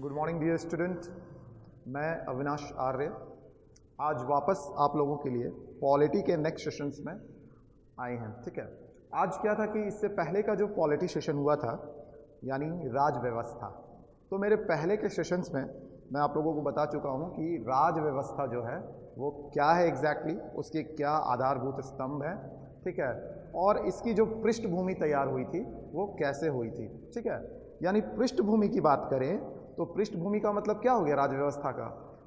Good morning dear student, मैं अविनाश आर्य आज वापस आप लोगों के लिए पॉलिटी के नेक्स्ट सेशंस में आए हैं। ठीक है, आज क्या था कि इससे पहले का जो पॉलिटी सेशन हुआ था यानी राज व्यवस्था, तो मेरे पहले के सेशंस में मैं आप लोगों को बता चुका हूँ कि राज व्यवस्था जो है वो क्या है एग्जैक्टली, उसके क्या आधारभूत स्तंभ है। ठीक है, और इसकी जो पृष्ठभूमि तैयार हुई थी वो कैसे हुई थी। ठीक है, यानी पृष्ठभूमि की बात करें तो पृष्ठभूमि का मतलब क्या हो गया राज व्यवस्था का।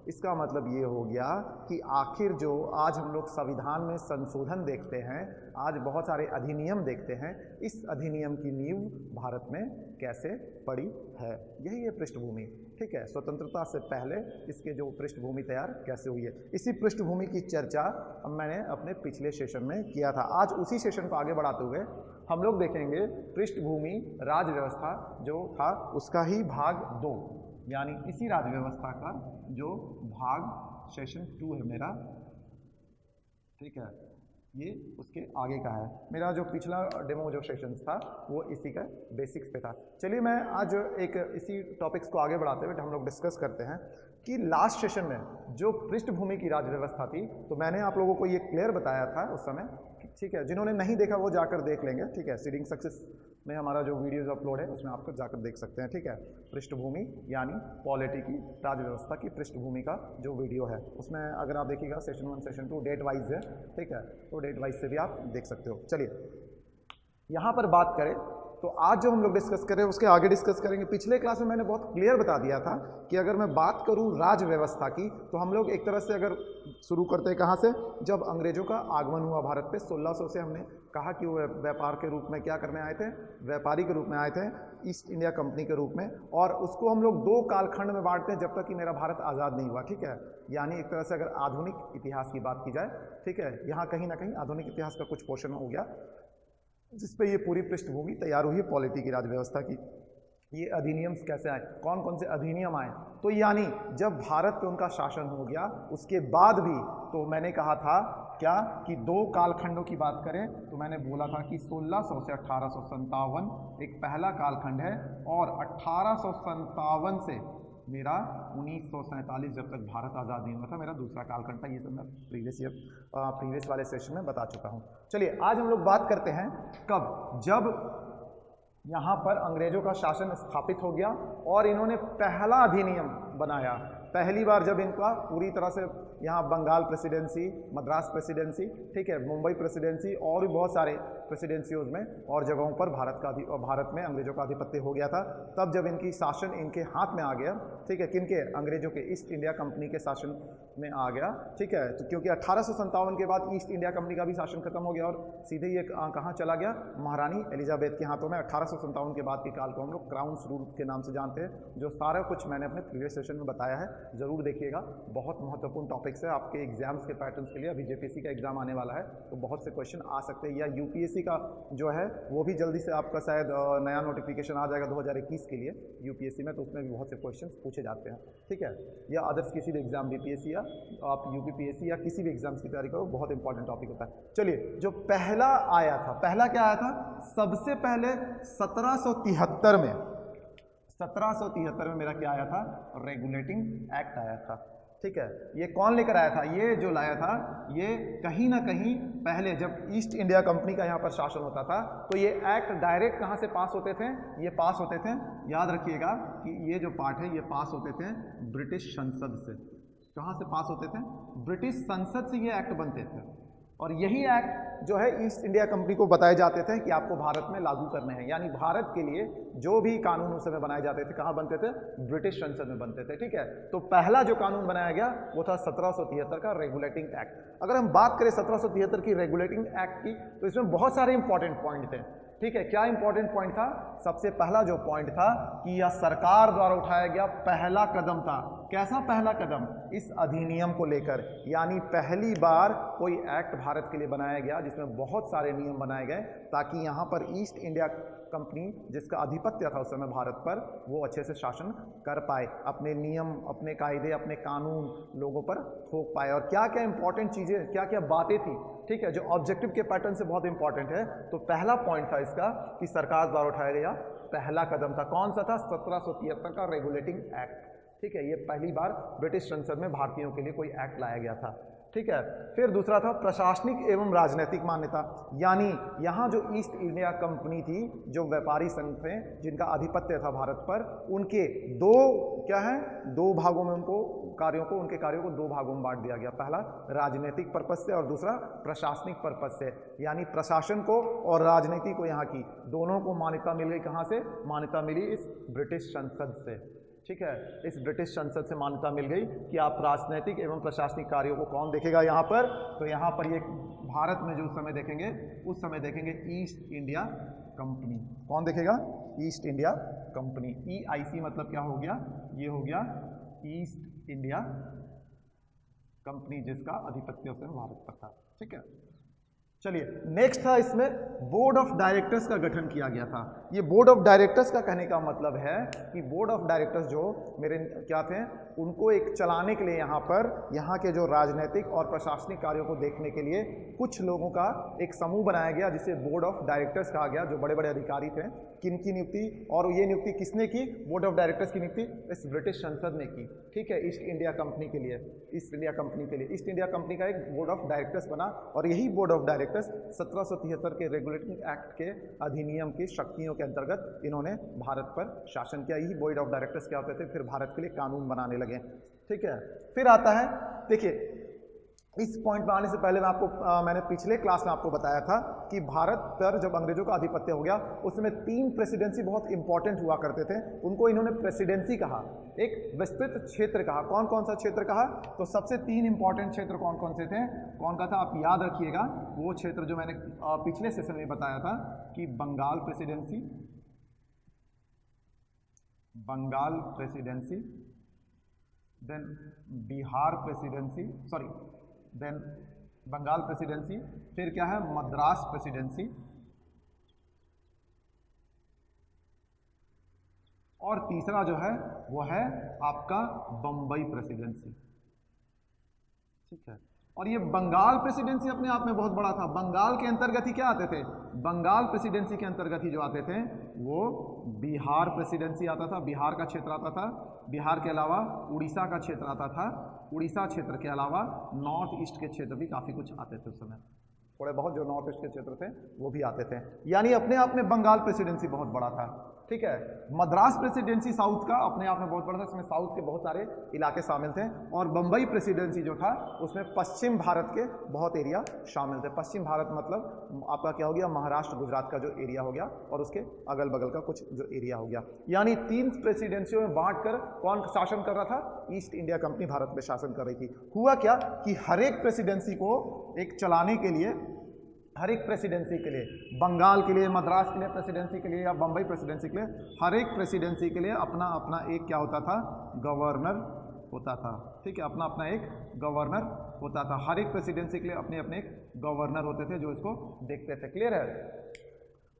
इसका मतलब ये हो गया कि आखिर जो आज हम लोग संविधान में संशोधन देखते हैं, आज बहुत सारे अधिनियम देखते हैं, इस अधिनियम की नींव भारत में कैसे पड़ी है, यही है पृष्ठभूमि। ठीक है, स्वतंत्रता से पहले इसके जो पृष्ठभूमि तैयार कैसे हुई है, इसी पृष्ठभूमि की चर्चा मैंने अपने पिछले सेशन में किया था। आज उसी सेशन को आगे बढ़ाते हुए हम लोग देखेंगे पृष्ठभूमि राज व्यवस्था जो था उसका ही भाग 2, यानी इसी राज व्यवस्था का जो भाग सेशन 2 है मेरा। ठीक है, ये उसके आगे का है। मेरा जो पिछला डेमो जो सेशंस था वो इसी का बेसिक्स पे था। चलिए मैं आज एक इसी टॉपिक्स को आगे बढ़ाते हुए हम लोग डिस्कस करते हैं कि लास्ट सेशन में जो पृष्ठभूमि की राज व्यवस्था थी तो मैंने आप लोगों को ये क्लियर बताया था उस समय। ठीक है, जिन्होंने नहीं देखा वो जाकर देख लेंगे। ठीक है, सीडिंग सक्सेस में हमारा जो वीडियोज अपलोड है उसमें आपको जाकर देख सकते हैं। ठीक है, पृष्ठभूमि यानी पॉलिटी की राज व्यवस्था की पृष्ठभूमि का जो वीडियो है उसमें अगर आप देखिएगा सेशन 1 सेशन 2 डेट वाइज है। ठीक है, तो डेट वाइज से भी आप देख सकते हो। चलिए यहाँ पर बात करें तो आज जो हम लोग डिस्कस करें उसके आगे डिस्कस करेंगे। पिछले क्लास में मैंने बहुत क्लियर बता दिया था कि अगर मैं बात करूं राज व्यवस्था की तो हम लोग एक तरह से अगर शुरू करते हैं कहाँ से, जब अंग्रेजों का आगमन हुआ भारत पे 1600 से। हमने कहा कि वो व्यापार के रूप में क्या करने आए थे, व्यापारी के रूप में आए थे, ईस्ट इंडिया कंपनी के रूप में, और उसको हम लोग 2 कालखंड में बांटते हैं जब तक कि मेरा भारत आज़ाद नहीं हुआ। ठीक है, यानी एक तरह से अगर आधुनिक इतिहास की बात की जाए, ठीक है, यहाँ कहीं ना कहीं आधुनिक इतिहास का कुछ पोर्शन हो गया जिसपे ये पूरी पृष्ठभूमि तैयार हुई है पॉलिटी की राज व्यवस्था की। ये अधिनियम कैसे आए, कौन कौन से अधिनियम आए, तो यानी जब भारत पे उनका शासन हो गया उसके बाद भी, तो मैंने कहा था क्या कि 2 कालखंडों की बात करें तो मैंने बोला था कि 1600 से 1857 एक पहला कालखंड है, और 1857 से मेरा 1947 जब तक भारत आज़ाद नहीं हुआ था मेरा दूसरा कालखंड था। ये तो मैं प्रीवियस वाले सेशन में बता चुका हूँ। चलिए आज हम लोग बात करते हैं कब, जब यहाँ पर अंग्रेजों का शासन स्थापित हो गया और इन्होंने पहला अधिनियम बनाया। पहली बार जब इनका पूरी तरह से यहाँ बंगाल प्रेसिडेंसी, मद्रास प्रेसिडेंसी, ठीक है, मुंबई प्रेसिडेंसी और भी बहुत सारे प्रेसिडेंसीज में और जगहों पर भारत में अंग्रेजों का आधिपत्य हो गया था। तब जब इनकी शासन इनके हाथ में आ गया, ठीक है, किनके, अंग्रेजों के, ईस्ट इंडिया कंपनी के शासन में आ गया। ठीक है, तो क्योंकि 1857 के बाद ईस्ट इंडिया कंपनी का भी शासन खत्म हो गया और सीधे ये कहाँ चला गया, महारानी एलिजाबेथ के हाथों में। 1857 के बाद के काल को हम लोग क्राउन रूल के नाम से जानते हैं, जो सारा कुछ मैंने अपने प्रीवियस सेशन में बताया है, जरूर देखिएगा। बहुत महत्वपूर्ण टॉपिक्स है आपके एग्जाम्स के पैटर्न्स के लिए। अभी जेपीएससी का एग्जाम आने वाला है तो बहुत से क्वेश्चन आ सकते हैं, या यूपीएससी का जो है वो भी जल्दी से आपका शायद नया नोटिफिकेशन आ जाएगा 2021 के लिए यूपीएससी में, तो उसमें भी बहुत से क्वेश्चन पूछे जाते हैं। ठीक है, या अदर्स किसी भी एग्जाम, बीपीएससी या आप यूपीपीएससी या किसी भी एग्जाम्स की तैयारी करो, बहुत इंपॉर्टेंट टॉपिक होता है। चलिए, जो पहला आया था, पहला क्या आया था, सबसे पहले 1773 में, 1773 में मेरा क्या आया था, रेगुलेटिंग एक्ट आया था। ठीक है, ये कौन लेकर आया था, ये जो लाया था ये कहीं ना कहीं पहले जब ईस्ट इंडिया कंपनी का यहाँ पर शासन होता था तो ये एक्ट डायरेक्ट कहाँ से पास होते थे, ये पास होते थे, याद रखिएगा कि ये जो पार्ट है ये पास होते थे ब्रिटिश संसद से। कहाँ से पास होते थे, ब्रिटिश संसद से ये एक्ट बनते थे, और यही एक्ट जो है ईस्ट इंडिया कंपनी को बताए जाते थे कि आपको भारत में लागू करने हैं। यानी भारत के लिए जो भी कानून उस समय बनाए जाते थे कहाँ बनते थे, ब्रिटिश संसद में बनते थे। ठीक है, तो पहला जो कानून बनाया गया वो था 1773 का रेगुलेटिंग एक्ट। अगर हम बात करें 1773 की रेगुलेटिंग एक्ट की तो इसमें बहुत सारे इंपॉर्टेंट पॉइंट थे। ठीक है, क्या इंपॉर्टेंट पॉइंट था, सबसे पहला जो पॉइंट था कि यह सरकार द्वारा उठाया गया पहला कदम था। कैसा पहला कदम, इस अधिनियम को लेकर, यानी पहली बार कोई एक्ट भारत के लिए बनाया गया जिसमें बहुत सारे नियम बनाए गए ताकि यहाँ पर ईस्ट इंडिया कंपनी जिसका आधिपत्य था उस समय भारत पर, वो अच्छे से शासन कर पाए, अपने नियम, अपने कायदे, अपने कानून लोगों पर थोप पाए। और क्या क्या इंपॉर्टेंट चीज़ें, क्या क्या बातें थी, ठीक है, जो ऑब्जेक्टिव के पैटर्न से बहुत इंपॉर्टेंट है। तो पहला पॉइंट था इसका कि सरकार द्वारा उठाया गया पहला कदम था। कौन सा था? 1773 का रेगुलेटिंग एक्ट। ठीक है, ये पहली बार ब्रिटिश संसद में भारतीयों के लिए कोई एक्ट लाया गया था। ठीक है, फिर दूसरा था प्रशासनिक एवं राजनीतिक मान्यता, यानी यहाँ जो ईस्ट इंडिया कंपनी थी, जो व्यापारी संघ थे जिनका आधिपत्य था भारत पर, उनके दो क्या है, दो भागों में उनके कार्यों को दो भागों में बांट दिया गया। पहला राजनीतिक पर्पस से और दूसरा प्रशासनिक पर्पस से, यानी प्रशासन को और राजनीति को यहाँ की दोनों को मान्यता मिल गई। कहाँ से मान्यता मिली? इस ब्रिटिश संसद से। ठीक है, इस ब्रिटिश संसद से मान्यता मिल गई कि आप राजनीतिक एवं प्रशासनिक कार्यों को कौन देखेगा यहाँ पर? तो यहाँ पर ये भारत में जो समय देखेंगे उस समय देखेंगे ईस्ट इंडिया कंपनी। कौन देखेगा? East India company. EIC मतलब क्या हो गया? ये हो गया ईस्ट इंडिया कंपनी, जिसका आधिपत्य उस समय भारत पर था। ठीक है, चलिए नेक्स्ट था, इसमें बोर्ड ऑफ डायरेक्टर्स का गठन किया गया था। ये बोर्ड ऑफ डायरेक्टर्स का कहने का मतलब है कि बोर्ड ऑफ डायरेक्टर्स जो मेरे क्या थे, उनको एक चलाने के लिए यहाँ पर यहाँ के जो राजनीतिक और प्रशासनिक कार्यों को देखने के लिए कुछ लोगों का एक समूह बनाया गया, जिसे बोर्ड ऑफ डायरेक्टर्स कहा गया, जो बड़े बड़े अधिकारी थे। किनकी नियुक्ति? और ये नियुक्ति किसने की? बोर्ड ऑफ डायरेक्टर्स की नियुक्ति इस ब्रिटिश संसद ने की। ठीक है, ईस्ट इंडिया कंपनी के लिए, ईस्ट इंडिया कंपनी के लिए ईस्ट इंडिया कंपनी का एक बोर्ड ऑफ डायरेक्टर्स बना, और यही बोर्ड ऑफ डायरेक्टर्स 1773 के रेगुलेटिंग एक्ट के अधिनियम की शक्तियों के अंतर्गत इन्होंने भारत पर शासन किया। यही बोर्ड ऑफ डायरेक्टर्स क्या होते थे, फिर भारत के लिए कानून बनाने लगे। ठीक है, फिर आता है, देखिए इस पॉइंट पर आने से पहले मैंने पिछले क्लास में आपको बताया था कि भारत पर जब अंग्रेजों का आधिपत्य हो गया, उसमें 3 प्रेसिडेंसी बहुत इंपॉर्टेंट हुआ करते थे। उनको इन्होंने प्रेसिडेंसी कहा, एक विस्तृत क्षेत्र कहा। कौन कौन सा क्षेत्र कहा? तो सबसे 3 इंपॉर्टेंट क्षेत्र कौन कौन से थे? कौन का था आप याद रखिएगा, वो क्षेत्र जो मैंने पिछले सेशन में बताया था कि Bengal presidency, then Bihar presidency, then Bengal presidency, फिर क्या है मद्रास प्रेसिडेंसी, और तीसरा जो है वो है आपका बम्बई प्रेसिडेंसी। ठीक है, और ये बंगाल प्रेसिडेंसी अपने आप में बहुत बड़ा था। बंगाल के अंतर्गत ही क्या आते थे? बंगाल प्रेसिडेंसी के अंतर्गत ही जो आते थे वो बिहार प्रेसिडेंसी आता था, बिहार का क्षेत्र आता था। बिहार के अलावा उड़ीसा का क्षेत्र आता था। उड़ीसा क्षेत्र के अलावा नॉर्थ ईस्ट के क्षेत्र भी काफ़ी कुछ आते थे उस समय, थोड़े बहुत जो नॉर्थ ईस्ट के क्षेत्र थे वो भी आते थे। यानी अपने आप में बंगाल प्रेसिडेंसी बहुत बड़ा था। ठीक है, मद्रास प्रेसिडेंसी साउथ का अपने आप में बहुत बड़ा था, इसमें साउथ के बहुत सारे इलाके शामिल थे। और बम्बई प्रेसिडेंसी जो था उसमें पश्चिम भारत के बहुत एरिया शामिल थे। पश्चिम भारत मतलब आपका क्या हो गया? महाराष्ट्र गुजरात का जो एरिया हो गया और उसके अगल बगल का कुछ जो एरिया हो गया। यानी 3 प्रेसिडेंसियों में बांटकर कौन शासन कर रहा था? ईस्ट इंडिया कंपनी भारत में शासन कर रही थी। हुआ क्या कि हर एक प्रेसिडेंसी को एक चलाने के लिए, हर एक प्रेसिडेंसी के लिए, बंगाल के लिए, मद्रास के लिए प्रेसिडेंसी के लिए या बम्बई प्रेसिडेंसी के लिए, हर एक प्रेसिडेंसी के लिए अपना अपना एक क्या होता था? गवर्नर होता था। ठीक है, अपना अपना एक गवर्नर होता था। हर एक प्रेसिडेंसी के लिए अपने अपने एक गवर्नर होते थे जो इसको देखते थे। क्लियर है?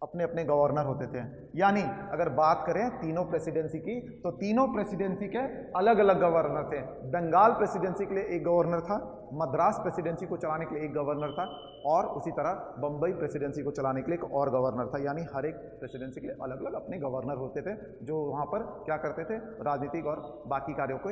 अपने अपने गवर्नर होते थे। यानी अगर बात करें तीनों प्रेसिडेंसी की, तो तीनों प्रेसिडेंसी के अलग अलग गवर्नर थे। बंगाल प्रेसिडेंसी के लिए एक गवर्नर था, मद्रास प्रेसिडेंसी को चलाने के लिए एक गवर्नर था, और उसी तरह बम्बई प्रेसिडेंसी को चलाने के लिए एक और गवर्नर था। यानी हर एक प्रेसिडेंसी के लिए अलग अलग अपने गवर्नर होते थे, जो वहाँ पर क्या करते थे? राजनीतिक और बाकी कार्यों को,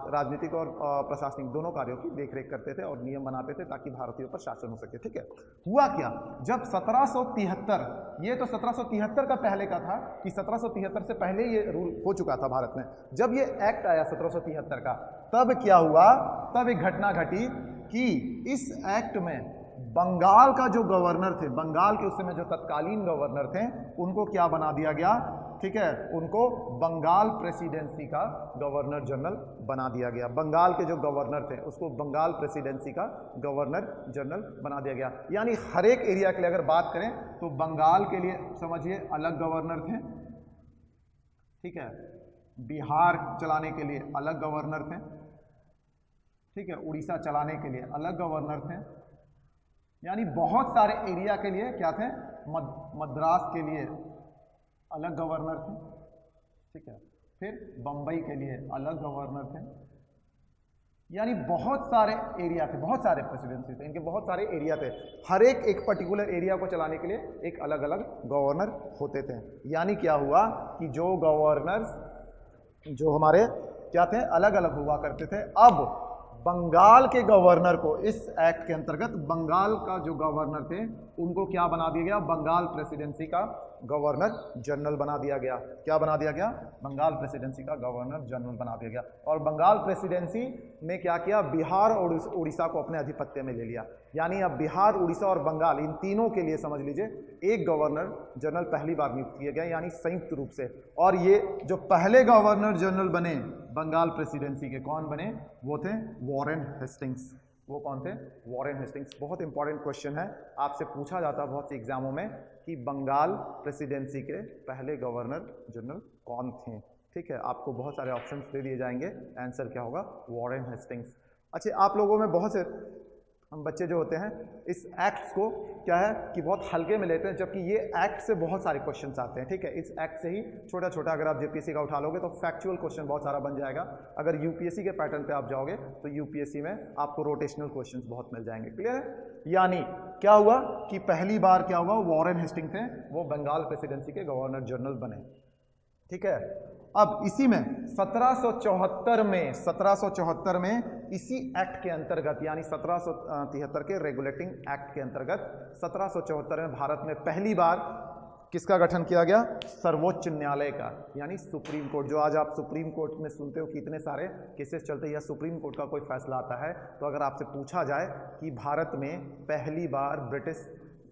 राजनीतिक और प्रशासनिक दोनों कार्यों की देखरेख करते थे और नियम बनाते थे ताकि भारतीयों पर शासन हो सके। ठीक है, हुआ क्या? जब 1773, ये तो 1773 का पहले का था कि 1773 से पहले ये रूल हो चुका था भारत में। जब ये एक्ट आया 1773 का, तब क्या हुआ? तब एक घटना घटी कि इस एक्ट में बंगाल का जो गवर्नर थे, बंगाल के उस समय जो तत्कालीन गवर्नर थे, उनको क्या बना दिया गया? ठीक है, उनको बंगाल प्रेसिडेंसी का गवर्नर जनरल बना दिया गया। बंगाल के जो गवर्नर थे उसको बंगाल प्रेसिडेंसी का गवर्नर जनरल बना दिया गया। यानी हर एक एरिया के लिए अगर बात करें तो बंगाल के लिए समझिए अलग गवर्नर थे। ठीक है, बिहार चलाने के लिए अलग गवर्नर थे। ठीक है, उड़ीसा चलाने के लिए अलग गवर्नर थे। यानी बहुत सारे एरिया के लिए क्या थे? मद्रास के लिए अलग गवर्नर थे। ठीक है, फिर बम्बई के लिए अलग गवर्नर थे। यानी बहुत सारे एरिया थे, बहुत सारे प्रेसिडेंसी थे, इनके बहुत सारे एरिया थे। हर एक पर्टिकुलर एरिया को चलाने के लिए एक अलग अलग गवर्नर होते थे। यानी क्या हुआ कि जो गवर्नर्स जो हमारे क्या थे, अलग अलग हुआ करते थे, अब बंगाल के गवर्नर को इस एक्ट के अंतर्गत बंगाल का जो गवर्नर थे उनको क्या बना दिया गया, बंगाल प्रेसिडेंसी का गवर्नर जनरल बना दिया गया। क्या बना दिया गया, बंगाल प्रेसिडेंसी का गवर्नर जनरल बना दिया गया। और बंगाल प्रेसिडेंसी ने क्या किया, बिहार और उड़ीसा को अपने अधिपत्य में ले लिया। यानी अब बिहार, उड़ीसा और बंगाल, इन तीनों के लिए समझ लीजिए एक गवर्नर जनरल पहली बार नियुक्त किए गए, यानी संयुक्त रूप से। और ये जो पहले गवर्नर जनरल बने बंगाल प्रेसिडेंसी के, कौन बने, वो थे वॉरेन हेस्टिंग्स। वो कौन थे, वॉरेन हेस्टिंग्स। बहुत इंपॉर्टेंट क्वेश्चन है, आपसे पूछा जाता है बहुत सी एग्जामों में कि बंगाल प्रेसिडेंसी के पहले गवर्नर जनरल कौन थे। ठीक है, आपको बहुत सारे ऑप्शंस दे दिए जाएंगे, आंसर क्या होगा, वॉरेन हेस्टिंग्स। अच्छा, आप लोगों में बहुत से बच्चे जो होते हैं इस एक्ट को क्या है कि बहुत हल्के में लेते हैं, जबकि ये एक्ट से बहुत सारे क्वेश्चंस आते हैं। ठीक है, इस एक्ट से ही छोटा छोटा अगर आप यूपीएससी का उठा लोगे तो फैक्चुअल क्वेश्चन बहुत सारा बन जाएगा। अगर यूपीएससी के पैटर्न पे आप जाओगे तो यूपीएससी में आपको रोटेशनल क्वेश्चंस बहुत मिल जाएंगे। क्लियर है। यानी क्या हुआ कि पहली बार क्या हुआ, वॉरेन हेस्टिंग्स थे वो बंगाल प्रेसिडेंसी के गवर्नर जनरल बने। ठीक है, अब इसी में 1774 में इसी एक्ट के अंतर्गत, यानी 1773 के रेगुलेटिंग एक्ट के अंतर्गत 1774 में भारत में पहली बार किसका गठन किया गया, सर्वोच्च न्यायालय का, यानी सुप्रीम कोर्ट। जो आज आप सुप्रीम कोर्ट में सुनते हो कि इतने सारे केसेस चलते हैं या सुप्रीम कोर्ट का कोई फैसला आता है, तो अगर आपसे पूछा जाए कि भारत में पहली बार ब्रिटिश,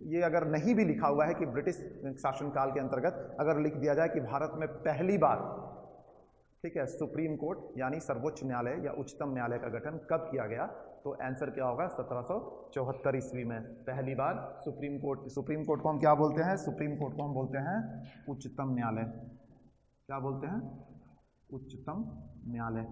ये अगर नहीं भी लिखा हुआ है कि ब्रिटिश शासनकाल के अंतर्गत अगर लिख दिया जाए कि भारत में पहली बार, ठीक है, सुप्रीम कोर्ट यानी सर्वोच्च न्यायालय या उच्चतम न्यायालय का गठन कब किया गया, तो आंसर क्या होगा, 1774 ईस्वी में पहली बार सुप्रीम कोर्ट। सुप्रीम कोर्ट को हम क्या बोलते हैं, सुप्रीम कोर्ट को हम बोलते हैं उच्चतम न्यायालय। क्या बोलते हैं, उच्चतम न्यायालय।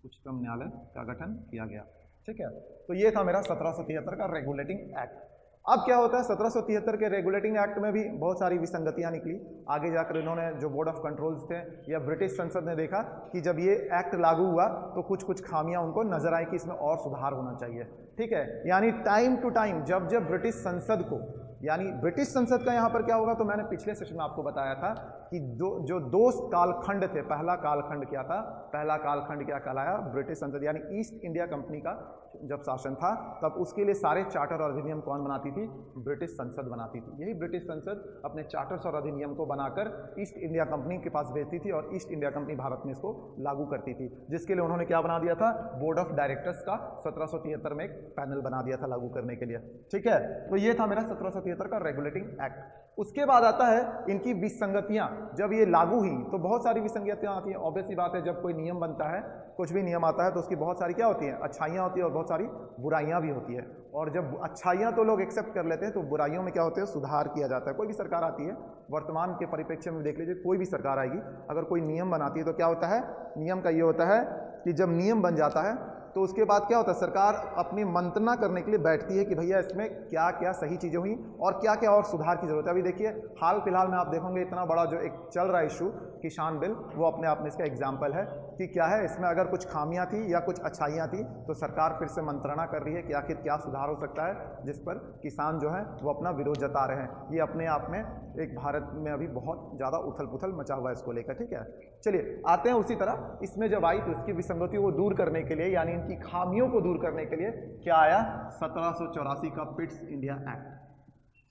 उच्चतम न्यायालय का गठन किया गया। ठीक है, तो ये था मेरा 1773 का रेगुलेटिंग एक्ट। अब क्या होता है, 1773 के रेगुलेटिंग एक्ट में भी बहुत सारी विसंगतियां निकली। आगे जाकर इन्होंने जो बोर्ड ऑफ कंट्रोल्स थे या ब्रिटिश संसद ने देखा कि जब ये एक्ट लागू हुआ तो कुछ कुछ खामियां उनको नजर आई कि इसमें और सुधार होना चाहिए। ठीक है, यानी टाइम टू टाइम जब जब ब्रिटिश संसद को, यानी ब्रिटिश संसद का यहाँ पर क्या होगा, तो मैंने पिछले सेशन में आपको बताया था कि जो दो कालखंड थे, पहला कालखंड क्या था, पहला कालखंड क्या कहलाया, ब्रिटिश संसद यानी ईस्ट इंडिया कंपनी का जब शासन था तब उसके लिए सारे चार्टर और अधिनियम कौन बनाती थी, ब्रिटिश संसद बनाती थी। यही ब्रिटिश संसद अपने चार्टर्स और अधिनियम को बनाकर ईस्ट इंडिया कंपनी के पास भेजती थी और ईस्ट इंडिया कंपनी भारत में इसको लागू करती थी, जिसके लिए उन्होंने क्या बना दिया था, बोर्ड ऑफ डायरेक्टर्स का 1773 में एक पैनल बना दिया था लागू करने के लिए। ठीक है, तो ये था मेरा 1773 का रेगुलेटिंग एक्ट। उसके बाद आता है इनकी विसंगतियां। जब ये लागू हुई तो बहुत सारी विसंगतियां आती हैं। ऑब्वियस सी बात है, जब कोई नियम बनता है, कुछ भी नियम आता है तो उसकी बहुत सारी क्या होती हैं, अच्छाइयां होती है और बहुत सारी बुराइयां भी होती है। और जब अच्छाइयां तो लोग एक्सेप्ट कर लेते हैं तो बुराइयों में क्या होते हैं, सुधार किया जाता है। कोई भी सरकार आती है, वर्तमान के परिप्रेक्ष्य में देख लीजिए, कोई भी सरकार आएगी, अगर कोई नियम बनाती है तो क्या होता है, नियम का ये होता है कि जब नियम बन जाता है तो उसके बाद क्या होता है, सरकार अपनी मंत्रणा करने के लिए बैठती है कि भैया इसमें क्या क्या सही चीज़ें हुई और क्या क्या और सुधार की जरूरत है। अभी देखिए हाल फिलहाल में आप देखोगे इतना बड़ा जो एक चल रहा इशू किसान बिल, वो अपने आप में इसका एग्जाम्पल है कि क्या है, इसमें अगर कुछ खामियां थी या कुछ अच्छाइयां थी तो सरकार फिर से मंत्रणा कर रही है कि आखिर क्या सुधार हो सकता है, जिस पर किसान जो है वो अपना विरोध जता रहे हैं। ये अपने आप में एक भारत में अभी बहुत ज़्यादा उथल पुथल मचा हुआ है इसको लेकर। ठीक है, चलिए आते हैं उसी तरह इसमें जब आई तो इसकी विसंगतियों को दूर करने के लिए, यानी इनकी खामियों को दूर करने के लिए क्या आया, 1784 का पिट्स इंडिया एक्ट।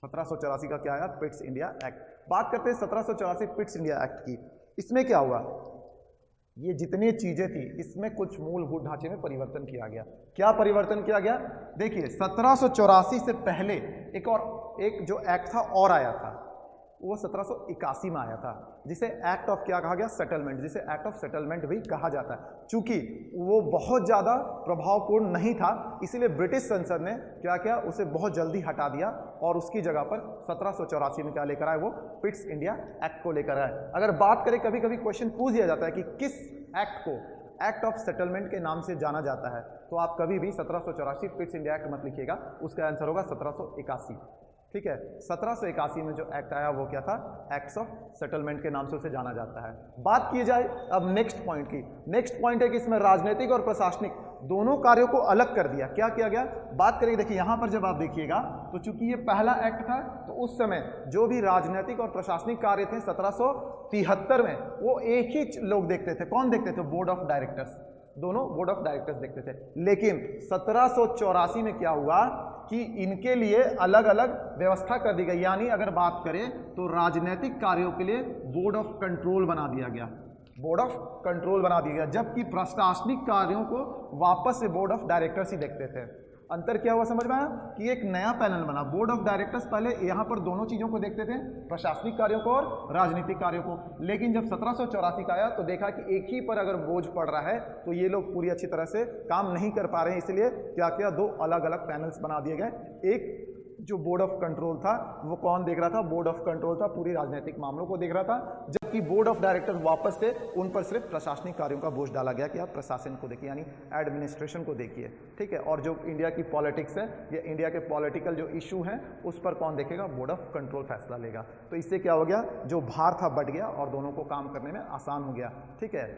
1784 का क्या आया, पिट्स इंडिया एक्ट। बात करते हैं 1784 पिट्स इंडिया एक्ट की। इसमें क्या हुआ, ये जितनी चीजें थी इसमें कुछ मूलभूत ढांचे में परिवर्तन किया गया। क्या परिवर्तन किया गया, देखिए 1784 से पहले एक जो एक्ट था और आया था, वो 1781 में आया था, जिसे एक्ट ऑफ क्या कहा गया, सेटलमेंट, जिसे एक्ट ऑफ सेटलमेंट भी कहा जाता है। चूंकि वो बहुत ज़्यादा प्रभावपूर्ण नहीं था, इसीलिए ब्रिटिश संसद ने क्या किया, उसे बहुत जल्दी हटा दिया और उसकी जगह पर 1784 में क्या लेकर आए, वो पिट्स इंडिया एक्ट को लेकर आए। अगर बात करें, कभी कभी क्वेश्चन पूछ दिया जाता है कि किस एक्ट को एक्ट ऑफ सेटलमेंट के नाम से जाना जाता है, तो आप कभी भी 1784 पिट्स इंडिया एक्ट मत लिखिएगा, उसका आंसर होगा 1781। ठीक है। 1781 में जो एक्ट आया वो क्या था, एक्ट्स ऑफ सेटलमेंट के नाम से उसे जाना जाता है। बात की जाए अब नेक्स्ट पॉइंट की। नेक्स्ट पॉइंट है कि इसमें राजनीतिक और प्रशासनिक दोनों कार्यों को अलग कर दिया। क्या किया गया, बात करेंगे। देखिए यहाँ पर जब आप देखिएगा तो चूंकि ये पहला एक्ट था, तो उस समय जो भी राजनीतिक और प्रशासनिक कार्य थे 1773 में, वो एक ही लोग देखते थे। कौन देखते थे, बोर्ड ऑफ डायरेक्टर्स, दोनों बोर्ड ऑफ डायरेक्टर्स देखते थे। लेकिन 1784 में क्या हुआ कि इनके लिए अलग अलग व्यवस्था कर दी गई। यानी अगर बात करें तो राजनीतिक कार्यों के लिए बोर्ड ऑफ कंट्रोल बना दिया गया, बोर्ड ऑफ कंट्रोल बना दिया गया, जबकि प्रशासनिक कार्यों को वापस से बोर्ड ऑफ डायरेक्टर्स ही देखते थे। अंतर क्या हुआ समझ में आया कि एक नया पैनल बना, बोर्ड ऑफ डायरेक्टर्स पहले यहाँ पर दोनों चीज़ों को देखते थे, प्रशासनिक कार्यों को और राजनीतिक कार्यों को। लेकिन जब 1784 का आया तो देखा कि एक ही पर अगर बोझ पड़ रहा है तो ये लोग पूरी अच्छी तरह से काम नहीं कर पा रहे हैं, इसलिए क्या किया, दो अलग अलग पैनल्स बना दिए गए। एक जो बोर्ड ऑफ कंट्रोल था वो कौन देख रहा था, बोर्ड ऑफ कंट्रोल था पूरी राजनीतिक मामलों को देख रहा था, जबकि बोर्ड ऑफ डायरेक्टर वापस से उन पर सिर्फ प्रशासनिक कार्यों का बोझ डाला गया कि आप प्रशासन को देखिए, यानी एडमिनिस्ट्रेशन को देखिए, ठीक है। और जो इंडिया की पॉलिटिक्स है या इंडिया के पॉलिटिकल जो इशू हैं उस पर कौन देखेगा, बोर्ड ऑफ कंट्रोल फैसला लेगा। तो इससे क्या हो गया, जो भार था बढ़ गया और दोनों को काम करने में आसान हो गया, ठीक है।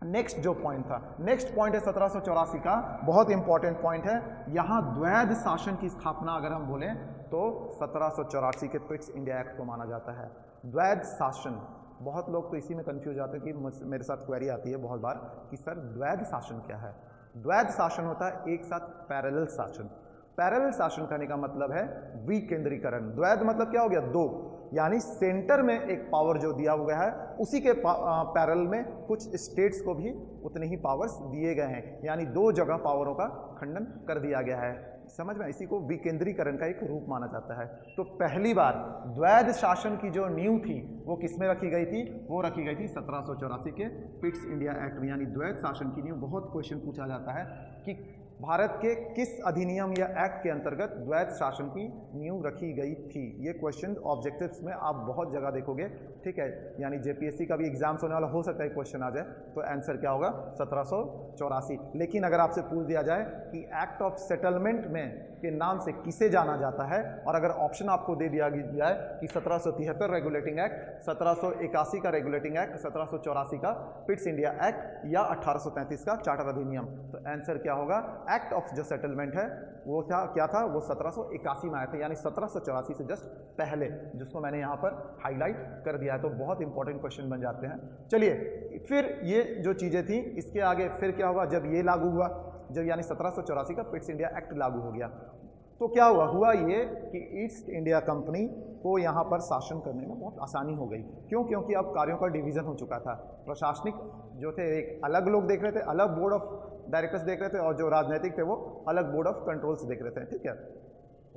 नेक्स्ट जो पॉइंट था, नेक्स्ट पॉइंट है 1784 का, बहुत इंपॉर्टेंट पॉइंट है। यहाँ द्वैध शासन की स्थापना अगर हम बोलें तो 1784 के पिट्स इंडिया एक्ट को माना जाता है। द्वैध शासन, बहुत लोग तो इसी में कंफ्यूज जाते हैं कि मेरे साथ क्वेरी आती है बहुत बार कि सर द्वैध शासन क्या है। द्वैध शासन होता है एक साथ पैरेलल शासन। पैरेलल शासन करने का मतलब है विकेंद्रीकरण। द्वैध मतलब क्या हो गया, दो, यानी सेंटर में एक पावर जो दिया हुआ है उसी के पैरेलल में कुछ स्टेट्स को भी उतने ही पावर्स दिए गए हैं, यानी दो जगह पावरों का खंडन कर दिया गया है। समझ में, इसी को विकेंद्रीकरण का एक रूप माना जाता है। तो पहली बार द्वैध शासन की जो नींव थी वो किसमें रखी गई थी, वो रखी गई थी 1784 के पिट्स इंडिया एक्ट में। यानी द्वैध शासन की नींव, बहुत क्वेश्चन पूछा जाता है कि भारत के किस अधिनियम या एक्ट के अंतर्गत द्वैध शासन की नींव रखी गई थी। ये क्वेश्चन ऑब्जेक्टिव्स में आप बहुत जगह देखोगे, ठीक है। यानी जेपीएससी का भी एग्जाम्स होने वाला, हो सकता है क्वेश्चन आ जाए, तो आंसर क्या होगा 1784। लेकिन अगर आपसे पूछ दिया जाए कि एक्ट ऑफ सेटलमेंट में के नाम से किसे जाना जाता है, और अगर ऑप्शन आपको दे दिया जाए कि 1773 रेगुलेटिंग एक्ट, 1781 का रेगुलेटिंग एक्ट, 1784 का पिट्स इंडिया एक्ट या 1833 का चार्टर अधिनियम, तो आंसर क्या होगा, एक्ट ऑफ जो सेटलमेंट है वो क्या था, वो 1781 में आया था, यानी 1784 से जस्ट पहले, जिसको मैंने यहाँ पर हाईलाइट कर दिया है। तो बहुत इंपॉर्टेंट क्वेश्चन बन जाते हैं। चलिए फिर ये जो चीज़ें थी इसके आगे फिर क्या हुआ, जब ये लागू हुआ, जब यानी 1784 का पिट्स इंडिया एक्ट लागू हो गया, तो क्या हुआ ये कि ईस्ट इंडिया कंपनी को यहाँ पर शासन करने में बहुत आसानी हो गई। क्यों, क्योंकि अब कार्यों का डिवीज़न हो चुका था। प्रशासनिक जो थे एक अलग लोग देख रहे थे, अलग बोर्ड ऑफ डायरेक्टर्स देख रहे थे, और जो राजनीतिक थे वो अलग बोर्ड ऑफ कंट्रोल्स देख रहे थे, ठीक है।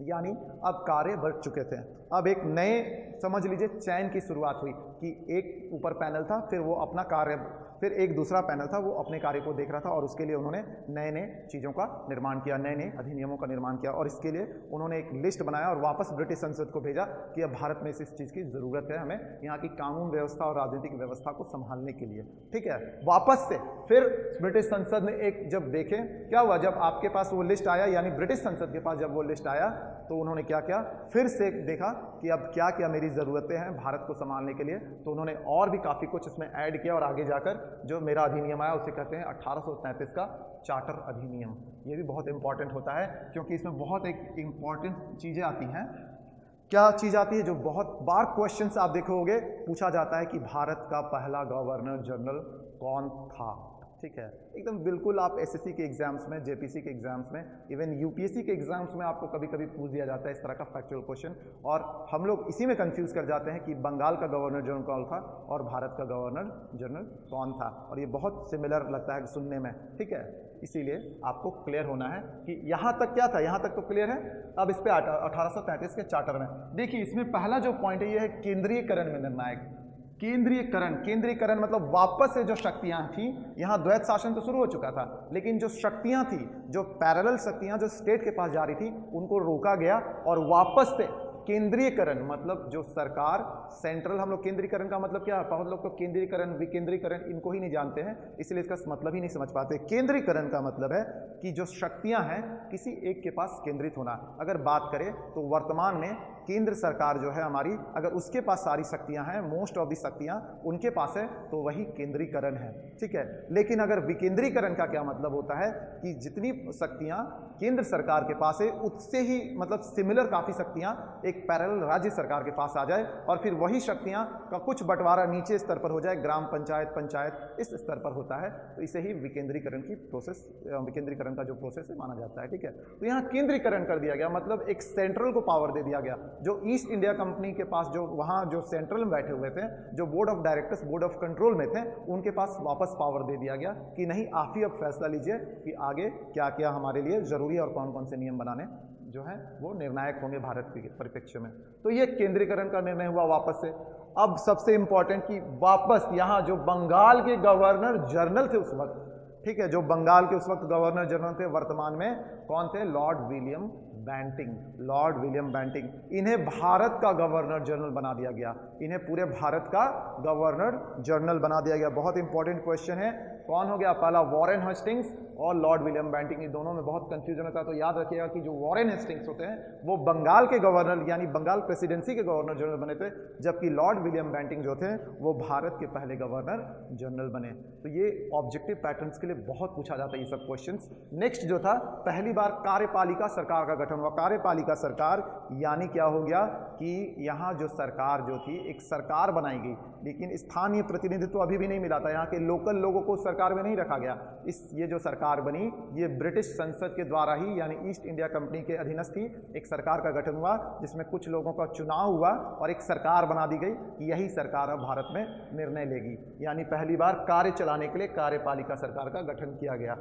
यानी अब कार्य बढ़ चुके थे। अब एक नए, समझ लीजिए चैन की शुरुआत हुई कि एक ऊपर पैनल था, फिर वो अपना कार्य, फिर एक दूसरा पैनल था वो अपने कार्य को देख रहा था, और उसके लिए उन्होंने नए नए चीज़ों का निर्माण किया, नए नए अधिनियमों का निर्माण किया, और इसके लिए उन्होंने एक लिस्ट बनाया और वापस ब्रिटिश संसद को भेजा कि अब भारत में इस चीज़ की ज़रूरत है, हमें यहाँ की कानून व्यवस्था और राजनीतिक व्यवस्था को संभालने के लिए, ठीक है। वापस से फिर ब्रिटिश संसद ने एक जब देखे, क्या हुआ, जब आपके पास वो लिस्ट आया, यानी ब्रिटिश संसद के पास जब वो लिस्ट आया, तो उन्होंने क्या किया, फिर से देखा कि अब क्या क्या मेरी ज़रूरतें हैं भारत को संभालने के लिए, तो उन्होंने और भी काफ़ी कुछ इसमें ऐड किया, और आगे जाकर जो मेरा अधिनियम आया उसे कहते हैं 1833 का चार्टर अधिनियम। ये भी बहुत इंपॉर्टेंट होता है क्योंकि इसमें बहुत एक इंपॉर्टेंट चीज़ें आती हैं। क्या चीज़ आती है, जो बहुत बार क्वेश्चंस आप देखोगे पूछा जाता है कि भारत का पहला गवर्नर जनरल कौन था, ठीक है। एकदम बिल्कुल आप एसएससी के एग्जाम्स में, जेपीसी के एग्जाम्स में, इवन यूपीएससी के एग्जाम्स में आपको कभी कभी पूछ दिया जाता है इस तरह का फैक्चुअल क्वेश्चन, और हम लोग इसी में कंफ्यूज कर जाते हैं कि बंगाल का गवर्नर जनरल कौन था और भारत का गवर्नर जनरल कौन था, और ये बहुत सिमिलर लगता है सुनने में, ठीक है। इसीलिए आपको क्लियर होना है कि यहाँ तक क्या था, यहाँ तक तो क्लियर है। अब इस पे 1833 के चार्टर में देखिए, इसमें पहला जो पॉइंट है ये है केंद्रीयकरण में निर्णायक। केंद्रीयकरण, केंद्रीयकरण मतलब वापस से जो शक्तियां थी, यहाँ द्वैध शासन तो शुरू हो चुका था, लेकिन जो शक्तियां थी, जो पैरेलल शक्तियां जो स्टेट के पास जा रही थी, उनको रोका गया और वापस से केंद्रीयकरण, मतलब जो सरकार सेंट्रल, हम लोग केंद्रीकरण का मतलब क्या है, बहुत लोग तो केंद्रीकरण विकेंद्रीकरण इनको ही नहीं जानते हैं, इसलिए इसका मतलब ही नहीं समझ पाते। केंद्रीकरण का मतलब है कि जो शक्तियां हैं किसी एक के पास केंद्रित होना। अगर बात करें तो वर्तमान में केंद्र सरकार जो है हमारी, अगर उसके पास सारी शक्तियां हैं, मोस्ट ऑफ दी शक्तियां उनके पास है, तो वही केंद्रीकरण है, ठीक है। लेकिन अगर विकेंद्रीकरण का क्या मतलब होता है कि जितनी शक्तियां केंद्र सरकार के पास है उससे ही मतलब सिमिलर काफ़ी शक्तियां एक पैरेलल राज्य सरकार के पास आ जाए और फिर वही शक्तियां का कुछ बंटवारा नीचे स्तर पर हो जाए, ग्राम पंचायत, पंचायत इस स्तर पर होता है, तो इसे ही विकेंद्रीकरण की प्रोसेस, विकेंद्रीकरण का जो प्रोसेस है माना जाता है, ठीक है। तो यहाँ केंद्रीकरण कर दिया गया, मतलब एक सेंट्रल को पावर दे दिया गया। जो ईस्ट इंडिया कंपनी के पास जो वहाँ जो सेंट्रल में बैठे हुए थे, जो board of directors, board of control में थे, उनके पास वापस पावर दे दिया गया कि नहीं, आप ही अब फैसला लीजिए कि आगे क्या क्या हमारे लिए जरूरी है और कौन कौन से नियम बनाने जो है वो निर्णायक होंगे भारत के परिप्रेक्ष्य में। तो ये केंद्रीकरण का निर्णय हुआ वापस से। अब सबसे इंपॉर्टेंट कि वापस यहाँ जो बंगाल के गवर्नर जनरल थे उस वक्त, ठीक है, जो बंगाल के उस वक्त गवर्नर जनरल थे, वर्तमान में कौन थे, Lord William Bentinck, Lord William Bentinck, इन्हें भारत का गवर्नर जनरल बना दिया गया, इन्हें पूरे भारत का गवर्नर जनरल बना दिया गया। बहुत इंपॉर्टेंट क्वेश्चन है, कौन हो गया पहला, वॉरेन हेस्टिंग्स और लॉर्ड विलियम बैंटिंग, इन दोनों में बहुत कंफ्यूजन होता है। तो याद रखिएगा कि जो वॉरेन हेस्टिंग्स होते हैं वो बंगाल के गवर्नर यानी बंगाल प्रेसिडेंसी के गवर्नर जनरल बने थे, जबकि लॉर्ड विलियम बैंटिंग जो थे वो भारत के पहले गवर्नर जनरल बने। तो ये ऑब्जेक्टिव पैटर्न्स के लिए बहुत पूछा जाता है ये सब क्वेश्चंस। नेक्स्ट जो था, पहली बार कार्यपालिका सरकार का गठन हुआ। कार्यपालिका सरकार यानी क्या हो गया कि यहाँ जो सरकार जो थी, एक सरकार बनाई गई, लेकिन स्थानीय प्रतिनिधित्व अभी भी नहीं मिला था, यहाँ के लोकल लोगों को सरकार में नहीं रखा गया। ये जो सरकार बनी ये ब्रिटिश संसद के द्वारा ही, यानी ईस्ट इंडिया कंपनी के अधीनस्थ थी, एक सरकार का गठन हुआ जिसमें कुछ लोगों का चुनाव हुआ और एक सरकार बना दी गई कि यही सरकार अब भारत में निर्णय लेगी। यानी पहली बार कार्य चलाने के लिए कार्यपालिका सरकार का गठन किया गया।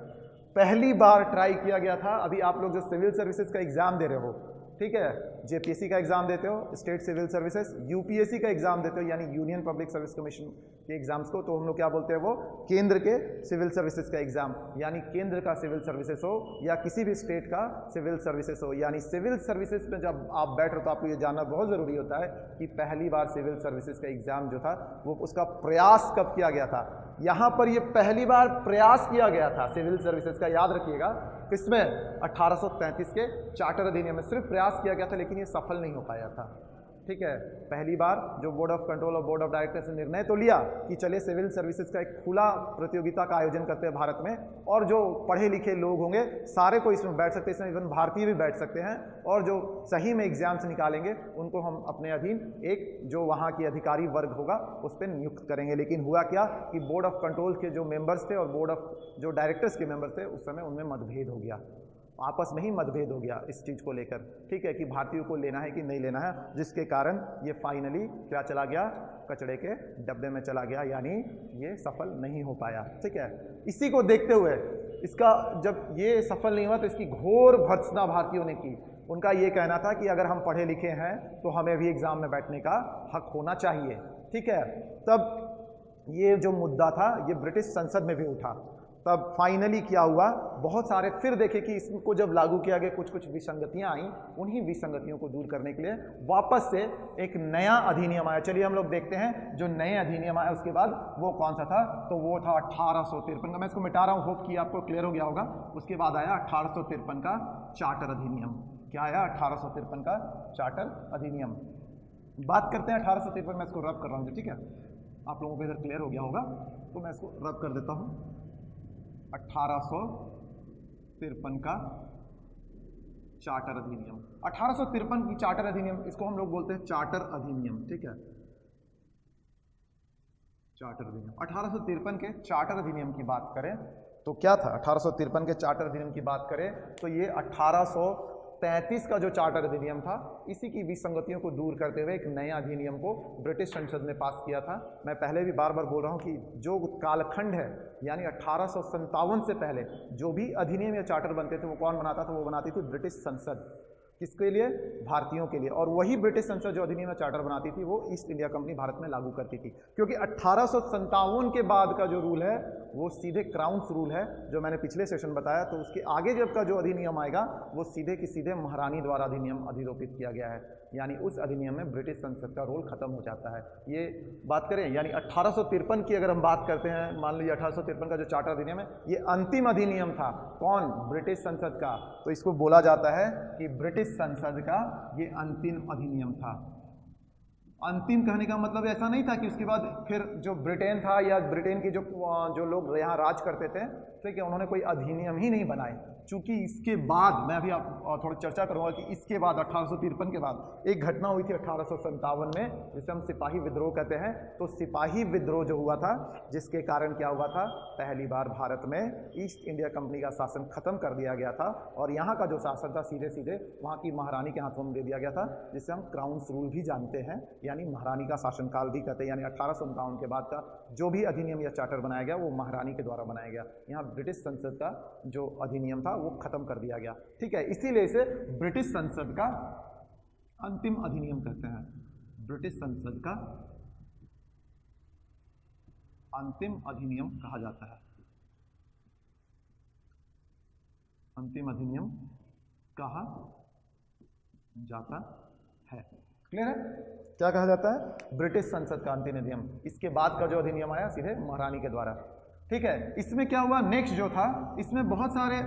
पहली बार ट्राई किया गया था, अभी आप लोग जो सिविल सर्विसेज का एग्जाम दे रहे हो, ठीक है, जेपीएससी का एग्जाम देते हो, स्टेट सिविल सर्विसेज, यूपीएससी का एग्जाम देते हो यानी यूनियन पब्लिक सर्विस कमीशन के एग्जाम्स को, तो हम लोग क्या बोलते हैं, वो केंद्र के सिविल सर्विसेज का एग्जाम, यानी केंद्र का सिविल सर्विसेज हो या किसी भी स्टेट का सिविल सर्विसेज हो, यानी सिविल सर्विसेज में जब आप बैठ रहे हो तो आपको ये जानना बहुत ज़रूरी होता है कि पहली बार सिविल सर्विसेज का एग्जाम जो था वो उसका प्रयास कब किया गया था। यहाँ पर ये पहली बार प्रयास किया गया था सिविल सर्विसेज का, याद रखिएगा, किसमें, 1833 के चार्टर अधिनियम में सिर्फ प्रयास किया गया था, लेकिन ये सफल नहीं हो पाया था, ठीक है। पहली बार जो बोर्ड ऑफ कंट्रोल और बोर्ड ऑफ डायरेक्टर्स ने निर्णय तो लिया कि चलिए सिविल सर्विसेज का एक खुला प्रतियोगिता का आयोजन करते हैं भारत में, और जो पढ़े लिखे लोग होंगे सारे को इसमें बैठ सकते हैं, इसमें इवन भारतीय भी बैठ सकते हैं, और जो सही में एग्जाम्स निकालेंगे उनको हम अपने अधीन एक जो वहाँ की अधिकारी वर्ग होगा उस पर नियुक्त करेंगे। लेकिन हुआ क्या कि बोर्ड ऑफ कंट्रोल के जो मेंबर्स थे और बोर्ड ऑफ जो डायरेक्टर्स के मेंबर्स थे उस समय उनमें मतभेद हो गया, आपस में ही मतभेद हो गया इस चीज़ को लेकर, ठीक है, कि भारतीयों को लेना है कि नहीं लेना है, जिसके कारण ये फाइनली क्या चला गया, कचड़े के डब्बे में चला गया, यानी ये सफल नहीं हो पाया, ठीक है। इसी को देखते हुए इसका जब ये सफल नहीं हुआ तो इसकी घोर भर्त्सना भारतीयों ने की। उनका ये कहना था कि अगर हम पढ़े लिखे हैं तो हमें भी एग्जाम में बैठने का हक होना चाहिए, ठीक है। तब ये जो मुद्दा था ये ब्रिटिश संसद में भी उठा। तब फाइनली क्या हुआ, बहुत सारे फिर देखे कि इसको जब लागू किया गया कुछ कुछ विसंगतियां आई, उन्हीं विसंगतियों को दूर करने के लिए वापस से एक नया अधिनियम आया। चलिए हम लोग देखते हैं जो नए अधिनियम आया उसके बाद वो कौन सा था, तो वो था 1853 का। मैं इसको मिटा रहा हूँ, होप कि आपको क्लियर हो गया होगा। उसके बाद आया 1853 का चार्टर अधिनियम। क्या आया, 1853 का चार्टर अधिनियम। बात करते हैं 1853 में, इसको रब कर रहा हूँ, ठीक है, आप लोगों को इधर क्लियर हो गया होगा तो मैं इसको रब कर देता हूँ। 1853 का चार्टर अधिनियम, 1853 की चार्टर अधिनियम, इसको हम लोग बोलते हैं चार्टर अधिनियम, ठीक है, चार्टर अधिनियम। 1853 के चार्टर अधिनियम की बात करें तो क्या था, 1853 के चार्टर अधिनियम की बात करें तो ये 1833 का जो चार्टर अधिनियम था, इसी की विसंगतियों को दूर करते हुए एक नया अधिनियम को ब्रिटिश संसद ने पास किया था। मैं पहले भी बार बार बोल रहा हूँ कि जो कालखंड है यानी 1857 से पहले जो भी अधिनियम या चार्टर बनते थे वो कौन बनाता था, वो बनाती थी ब्रिटिश संसद। किसके लिए, भारतीयों के लिए। और वही ब्रिटिश संसद जो अधिनियम या चार्टर बनाती थी वो ईस्ट इंडिया कंपनी भारत में लागू करती थी, क्योंकि 1857 के बाद का जो रूल है वो सीधे क्राउन्स रूल है जो मैंने पिछले सेशन बताया। तो उसके आगे जब का जो अधिनियम आएगा वो सीधे की सीधे महारानी द्वारा अधिनियम अधिरोपित किया गया है, यानी उस अधिनियम में ब्रिटिश संसद का रोल खत्म हो जाता है। ये बात करें यानी 1853 की अगर हम बात करते हैं, मान लीजिए 1853 का जो चार्टर अधिनियम है ये अंतिम अधिनियम था। कौन? ब्रिटिश संसद का। तो इसको बोला जाता है कि ब्रिटिश संसद का ये अंतिम अधिनियम था। अंतिम कहने का मतलब ऐसा नहीं था कि उसके बाद फिर जो ब्रिटेन था या ब्रिटेन के जो लोग यहाँ राज करते थे, ठीक है, उन्होंने कोई अधिनियम ही नहीं बनाए। चूंकि इसके बाद मैं अभी आप थोड़ा चर्चा करूंगा कि इसके बाद 1853 के बाद एक घटना हुई थी 1857 में, जिसे हम सिपाही विद्रोह कहते हैं। तो सिपाही विद्रोह जो हुआ था, जिसके कारण क्या हुआ था, पहली बार भारत में ईस्ट इंडिया कंपनी का शासन खत्म कर दिया गया था और यहाँ का जो शासन था सीधे सीधे वहाँ की महारानी के हाथों में दे दिया गया था, जिसे हम क्राउन्स रूल भी जानते हैं, यानी महारानी का शासनकाल भी कहते हैं। यानी 1857 के बाद का जो भी अधिनियम या चार्टर बनाया गया वो महारानी के द्वारा बनाया गया। यहाँ ब्रिटिश संसद का जो अधिनियम था वो खत्म कर दिया गया, ठीक है। इसीलिए इसे ब्रिटिश संसद का अंतिम अधिनियम कहते हैं। ब्रिटिश संसद का अंतिम अधिनियम कहा जाता है। अंतिम अधिनियम कहा जाता है। क्लियर है? क्या कहा जाता है? ब्रिटिश संसद का अंतिम अधिनियम। इसके बाद का जो अधिनियम आया सीधे महारानी के द्वारा, ठीक है। इसमें क्या हुआ, नेक्स्ट जो था, इसमें बहुत सारे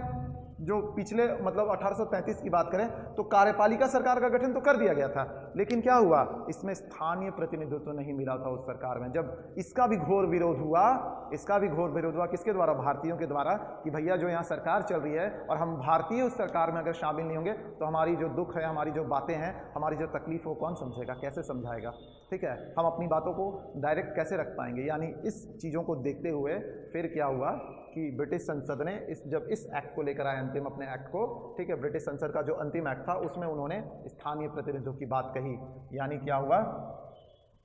जो पिछले मतलब 1833 की बात करें तो कार्यपालिका सरकार का गठन तो कर दिया गया था, लेकिन क्या हुआ, इसमें स्थानीय प्रतिनिधित्व नहीं मिला था उस सरकार में। जब इसका भी घोर विरोध हुआ, किसके द्वारा? भारतीयों के द्वारा, कि भैया जो यहाँ सरकार चल रही है और हम भारतीय उस सरकार में अगर शामिल नहीं होंगे तो हमारी जो दुख है, हमारी जो बातें हैं, हमारी जो तकलीफ हो कौन समझेगा, कैसे समझाएगा, ठीक है, हम अपनी बातों को डायरेक्ट कैसे रख पाएंगे। यानी इस चीज़ों को देखते हुए फिर क्या हुआ कि ब्रिटिश संसद ने जब इस एक्ट को लेकर आए, अंतिम अपने एक्ट को, ठीक है, ब्रिटिश संसद का जो अंतिम एक्ट था उसमें उन्होंने स्थानीय प्रतिनिधित्व की बात कही। यानी क्या हुआ,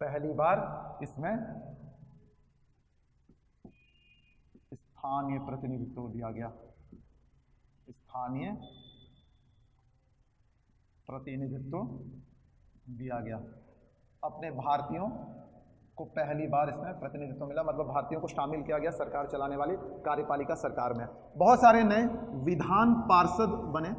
पहली बार इसमें स्थानीय प्रतिनिधित्व दिया गया। स्थानीय प्रतिनिधित्व दिया गया। अपने भारतीयों को पहली बार इसमें प्रतिनिधित्व मिला, मतलब भारतीयों को शामिल किया गया सरकार चलाने वाली कार्यपालिका सरकार में। बहुत सारे नए विधान पार्षद बने,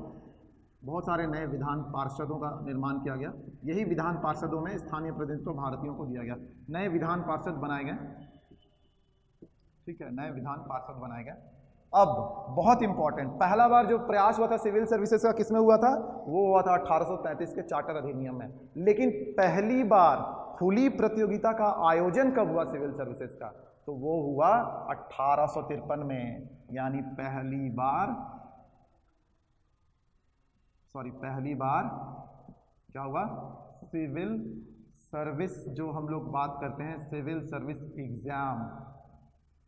बहुत सारे नए विधान पार्षदों का निर्माण किया गया। यही विधान पार्षदों में स्थानीय प्रतिनिधित्व भारतीयों को दिया गया। नए विधान पार्षद बनाए गए, ठीक है, नए विधान पार्षद बनाए गए। अब बहुत इंपॉर्टेंट, पहला बार जो प्रयास हुआ था सिविल सर्विसेज का किसमें हुआ था, वो हुआ था 1833 के चार्टर अधिनियम में। लेकिन पहली बार खुली प्रतियोगिता का आयोजन कब हुआ सिविल सर्विसेज का, तो वो हुआ 1853 में। यानी पहली बार क्या हुआ, सिविल सर्विस, जो हम लोग बात करते हैं सिविल सर्विस एग्जाम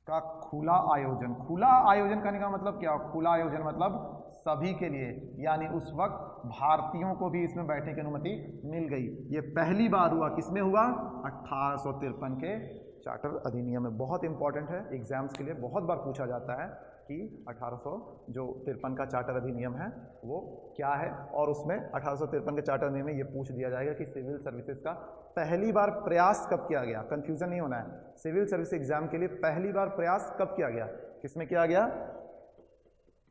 का खुला आयोजन। खुला आयोजन करने का मतलब क्या, खुला आयोजन मतलब सभी के लिए, यानी उस वक्त भारतीयों को भी इसमें बैठने की अनुमति मिल गई। ये पहली बार हुआ, किसमें हुआ, 1853 के चार्टर अधिनियम में। बहुत इंपॉर्टेंट है, एग्जाम्स के लिए बहुत बार पूछा जाता है कि 1853 का चार्टर अधिनियम है वो क्या है, और उसमें 1853 के चार्टर अधिनियम में ये पूछ दिया जाएगा कि सिविल सर्विसेज का पहली बार प्रयास कब किया गया। कंफ्यूजन नहीं होना है, सिविल सर्विस एग्जाम के लिए पहली बार प्रयास कब किया गया, किसमें किया गया,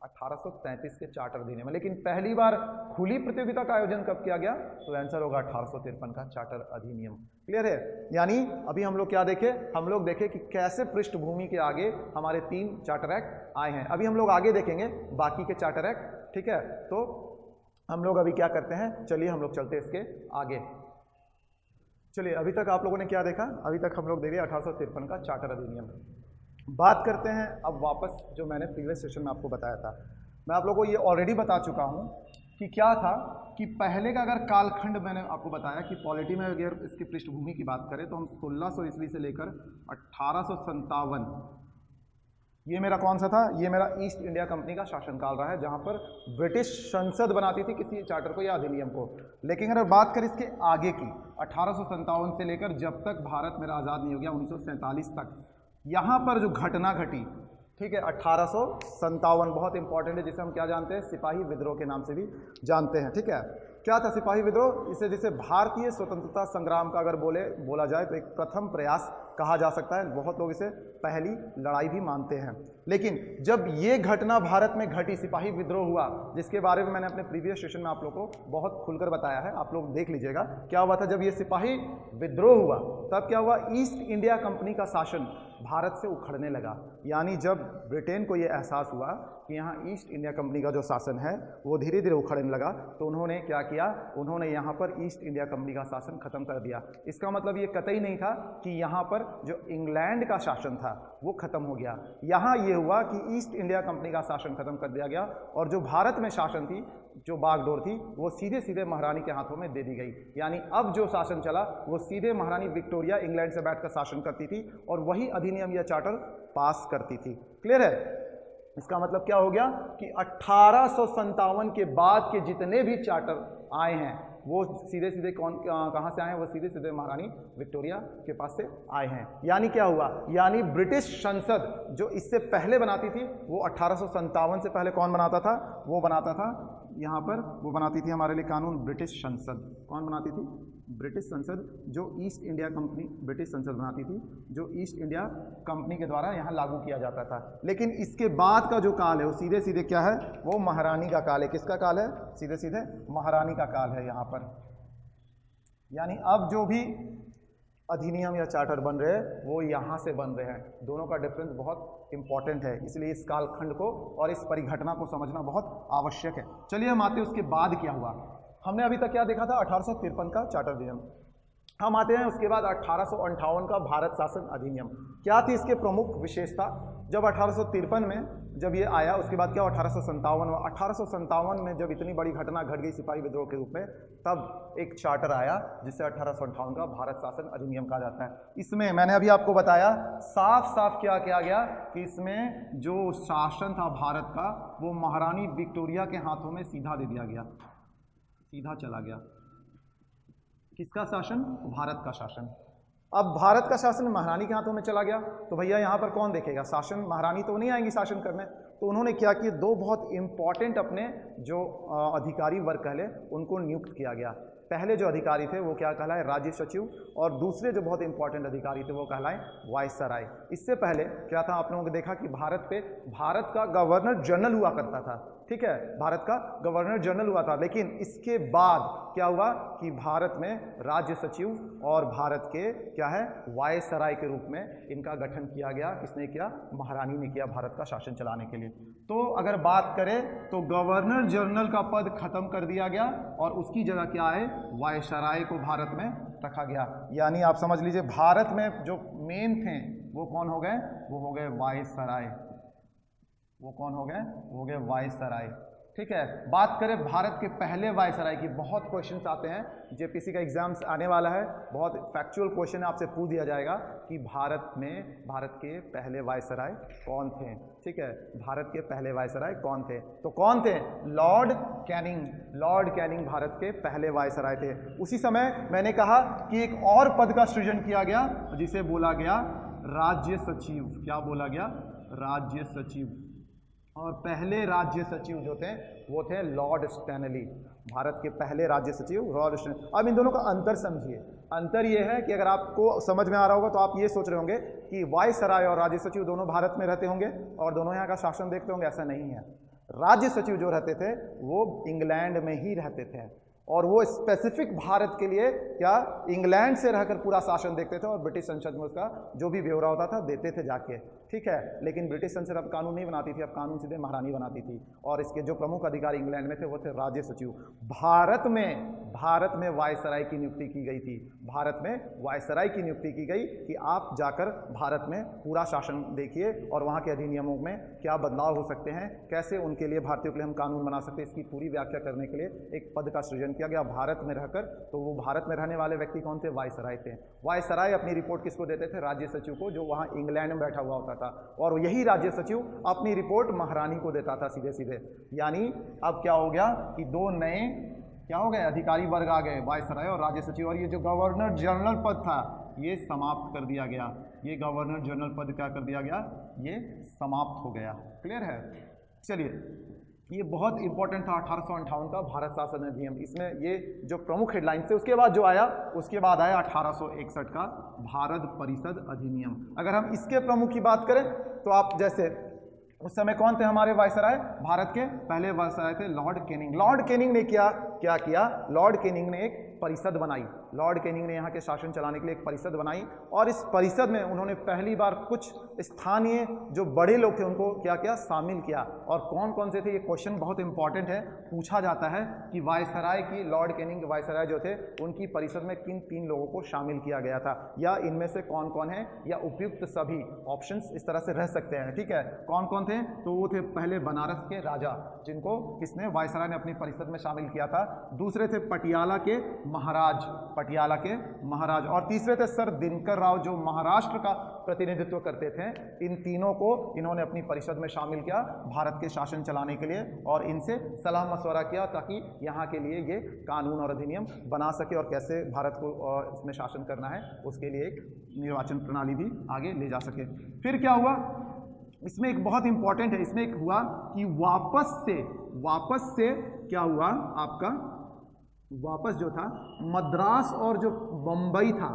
1833 के चार्टर अधिनियम में। लेकिन पहली बार खुली प्रतियोगिता का आयोजन कब किया गया, तो आंसर होगा 1853 का चार्टर अधिनियम। क्लियर है? यानी अभी हम लोग क्या देखे, हम लोग देखे कि कैसे पृष्ठभूमि के आगे हमारे 3 चार्टर एक्ट आए हैं। अभी हम लोग आगे देखेंगे बाकी के चार्टर एक्ट, ठीक है। तो हम लोग अभी क्या करते हैं, चलिए हम लोग चलते इसके आगे। चलिए, अभी तक आप लोगों ने क्या देखा, अभी तक हम लोग देख रहे 1853 का चार्टर अधिनियम। बात करते हैं अब वापस जो मैंने प्रीवियस सेशन में आपको बताया था। मैं आप लोगों को ये ऑलरेडी बता चुका हूँ कि क्या था कि पहले का अगर कालखंड मैंने आपको बताया कि पॉलिटी में अगर इसकी पृष्ठभूमि की बात करें तो हम 1600 ईस्वी से लेकर 1857, ये मेरा कौन सा था, ये मेरा ईस्ट इंडिया कंपनी का शासनकाल रहा है, जहाँ पर ब्रिटिश संसद बनाती थी किसी चार्टर को या अधिनियम को। लेकिन अगर बात करें इसके आगे की, 1857 से लेकर जब तक भारत मेरा आज़ाद नहीं हो गया 1947 तक, यहाँ पर जो घटना घटी, ठीक है, 1857 बहुत इंपॉर्टेंट है, जिसे हम क्या जानते हैं, सिपाही विद्रोह के नाम से भी जानते हैं, ठीक है। क्या था सिपाही विद्रोह, इसे जिसे भारतीय स्वतंत्रता संग्राम का अगर बोला जाए तो एक प्रथम प्रयास कहा जा सकता है, बहुत लोग इसे पहली लड़ाई भी मानते हैं। लेकिन जब ये घटना भारत में घटी, सिपाही विद्रोह हुआ, जिसके बारे में मैंने अपने प्रीवियस सेशन में आप लोग को बहुत खुलकर बताया है, आप लोग देख लीजिएगा क्या हुआ था। जब ये सिपाही विद्रोह हुआ तब क्या हुआ, ईस्ट इंडिया कंपनी का शासन भारत से उखड़ने लगा। यानी जब ब्रिटेन को ये एहसास हुआ कि यहाँ ईस्ट इंडिया कंपनी का जो शासन है वो धीरे धीरे उखड़ने लगा, तो उन्होंने क्या किया, उन्होंने यहाँ पर ईस्ट इंडिया कंपनी का शासन खत्म कर दिया। इसका मतलब ये कतई नहीं था कि यहाँ पर जो इंग्लैंड का शासन था वो खत्म हो गया। यहाँ ये हुआ कि ईस्ट इंडिया कंपनी का शासन खत्म कर दिया गया और जो भारत में शासन थी, जो बागडोर थी, वो सीधे सीधे महारानी के हाथों में दे दी गई। यानी अब जो शासन चला वो सीधे महारानी विक्टोरिया इंग्लैंड से बैठकर शासन करती थी और वही अधिनियम या चार्टर पास करती थी। क्लियर है? इसका मतलब क्या हो गया कि 1857 के बाद के जितने भी चार्टर आए हैं वो सीधे सीधे कहाँ से आए हैं, वो सीधे सीधे महारानी विक्टोरिया के पास से आए हैं। यानी क्या हुआ, यानी ब्रिटिश संसद जो इससे पहले बनाती थी वो 1857 से पहले कौन बनाता था, वो बनाता था यहाँ पर, वो बनाती थी हमारे लिए कानून ब्रिटिश संसद। कौन बनाती थी? ब्रिटिश संसद, जो ईस्ट इंडिया कंपनी, ब्रिटिश संसद बनाती थी जो ईस्ट इंडिया कंपनी के द्वारा यहाँ लागू किया जाता था। लेकिन इसके बाद का जो काल है वो सीधे सीधे क्या है, वो महारानी का काल है। किसका काल है? सीधे सीधे महारानी का काल है यहाँ पर। यानी अब जो भी अधिनियम या चार्टर बन रहे हैं वो यहाँ से बन रहे हैं। दोनों का डिफरेंस बहुत इंपॉर्टेंट है, इसलिए इस कालखंड को और इस परिघटना को समझना बहुत आवश्यक है। चलिए हम आते हैं उसके बाद क्या हुआ। हमने अभी तक क्या देखा था, 1853 का चार्टर अधिनियम। हम आते हैं उसके बाद 1858 का भारत शासन अधिनियम। क्या थी इसके प्रमुख विशेषता? जब 1853 में जब ये आया, उसके बाद क्या 1857 में जब इतनी बड़ी घटना घट गई सिपाही विद्रोह के रूप में, तब एक चार्टर आया जिसे 1858 का भारत शासन अधिनियम कहा जाता है। इसमें मैंने अभी आपको बताया साफ साफ क्या किया गया कि इसमें जो शासन था भारत का वो महारानी विक्टोरिया के हाथों में सीधा दे दिया गया, सीधा चला गया। किसका शासन? भारत का शासन। अब भारत का शासन महारानी के हाथों में चला गया तो भैया यहाँ पर कौन देखेगा शासन? महारानी तो नहीं आएंगी शासन करने। तो उन्होंने क्या किया, दो बहुत इंपॉर्टेंट अपने जो अधिकारी वर्ग कहले उनको नियुक्त किया गया। पहले जो अधिकारी थे वो क्या कहलाए, राज्य सचिव, और दूसरे जो बहुत इंपॉर्टेंट अधिकारी थे वो कहलाए वायसराय। इससे पहले क्या था, आप लोगों ने देखा कि भारत का गवर्नर जनरल हुआ करता था, ठीक है, भारत का गवर्नर जनरल हुआ था। लेकिन इसके बाद क्या हुआ कि भारत में राज्य सचिव और भारत के क्या है वायसराय के रूप में इनका गठन किया गया। किसने किया? महारानी ने किया, भारत का शासन चलाने के लिए। तो अगर बात करें तो गवर्नर जनरल का पद खत्म कर दिया गया और उसकी जगह क्या है, वायसराय को भारत में रखा गया। यानी आप समझ लीजिए भारत में जो मेन थे वो कौन हो गए, वो हो गए वायसराय। वो कौन हो गए? वो हो गए वायसराय। ठीक है, बात करें भारत के पहले वायसराय की, बहुत क्वेश्चंस आते हैं, जेपीसी का एग्जाम्स आने वाला है, बहुत फैक्चुअल क्वेश्चन आपसे पूछ दिया जाएगा कि भारत के पहले वायसराय कौन थे। ठीक है, भारत के पहले वायसराय कौन थे? तो कौन थे? लॉर्ड कैनिंग भारत के पहले वायसराय थे। उसी समय मैंने कहा कि एक और पद का सृजन किया गया जिसे बोला गया राज्य सचिव। क्या बोला गया? राज्य सचिव। और पहले राज्य सचिव जो थे वो थे लॉर्ड स्टैनली। भारत के पहले राज्य सचिव लॉर्ड स्टैनली। अब इन दोनों का अंतर समझिए। अंतर ये है कि अगर आपको समझ में आ रहा होगा तो आप ये सोच रहे होंगे कि वायसराय और राज्य सचिव दोनों भारत में रहते होंगे और दोनों यहाँ का शासन देखते होंगे। ऐसा नहीं है। राज्य सचिव जो रहते थे वो इंग्लैंड में ही रहते थे और वो स्पेसिफिक भारत के लिए क्या इंग्लैंड से रहकर पूरा शासन देखते थे और ब्रिटिश संसद में उसका जो भी ब्यौरा होता था देते थे जाके। ठीक है, लेकिन ब्रिटिश संसद अब कानून नहीं बनाती थी, अब कानून सीधे महारानी बनाती थी और इसके जो प्रमुख अधिकारी इंग्लैंड में थे वो थे राज्य सचिव। भारत में वायसराय की नियुक्ति की गई थी। भारत में वायसराय की नियुक्ति की गई कि आप जाकर भारत में पूरा शासन देखिए और वहाँ के अधिनियमों में क्या बदलाव हो सकते हैं, कैसे उनके लिए भारतीयों के लिए हम कानून बना सकते हैं, इसकी पूरी व्याख्या करने के लिए एक पद का सृजन किया गया भारत में रहकर। तो वो भारत में रहने वाले व्यक्ति कौन थे? वायसराय थे। वायसराय अपनी रिपोर्ट किसको देते थे? राज्य सचिव को, जो वहाँ इंग्लैंड में बैठा हुआ होता था, और यही राज्य सचिव अपनी रिपोर्ट महारानी को देता था सीधे सीधे। यानी अब क्या हो गया कि दो नए क्या हो गए अधिकारी वर्ग आ गए, वायसराय और राज्य सचिव। और ये जो गवर्नर जनरल पद था ये समाप्त कर दिया गया। ये गवर्नर जनरल पद क्या कर दिया गया? ये समाप्त हो गया। क्लियर है? चलिए ये बहुत इंपॉर्टेंट था 1858 का भारत शासन अधिनियम। इसमें ये जो प्रमुख हेडलाइन थे, उसके बाद जो आया, उसके बाद आया 1861 का भारत परिषद अधिनियम। अगर हम इसके प्रमुख की बात करें तो आप जैसे उस समय कौन थे हमारे वायसराय? भारत के पहले वायसराय थे लॉर्ड कैनिंग। लॉर्ड कैनिंग ने क्या किया? लॉर्ड कैनिंग ने एक परिषद बनाई। लॉर्ड कैनिंग ने यहाँ के शासन चलाने के लिए एक परिषद बनाई और इस परिषद में उन्होंने पहली बार कुछ स्थानीय जो बड़े लोग थे उनको क्या किया? शामिल किया। और कौन कौन से थे? ये क्वेश्चन बहुत इंपॉर्टेंट है, पूछा जाता है कि वायसराय की, लॉर्ड कैनिंग के वायसराय जो थे उनकी परिषद में किन 3 लोगों को शामिल किया गया था, या इनमें से कौन कौन है, या उपयुक्त सभी ऑप्शंस इस तरह से रह सकते हैं। ठीक है, कौन कौन थे? तो वो थे पहले बनारस के राजा, जिनको किसने? वायसराय ने अपनी परिषद में शामिल किया था। दूसरे थे पटियाला के महाराज, पटियाला के महाराज। और तीसरे थे सर दिनकर राव, जो महाराष्ट्र का प्रतिनिधित्व करते थे। इन तीनों को इन्होंने अपनी परिषद में शामिल किया भारत के शासन चलाने के लिए, और इनसे सलाह मशवरा किया ताकि यहाँ के लिए ये कानून और अधिनियम बना सके और कैसे भारत को इसमें शासन करना है उसके लिए एक निर्वाचन प्रणाली भी आगे ले जा सके। फिर क्या हुआ? इसमें एक बहुत इंपॉर्टेंट है, इसमें एक हुआ कि वापस से क्या हुआ आपका? वापस जो था मद्रास और जो बम्बई था,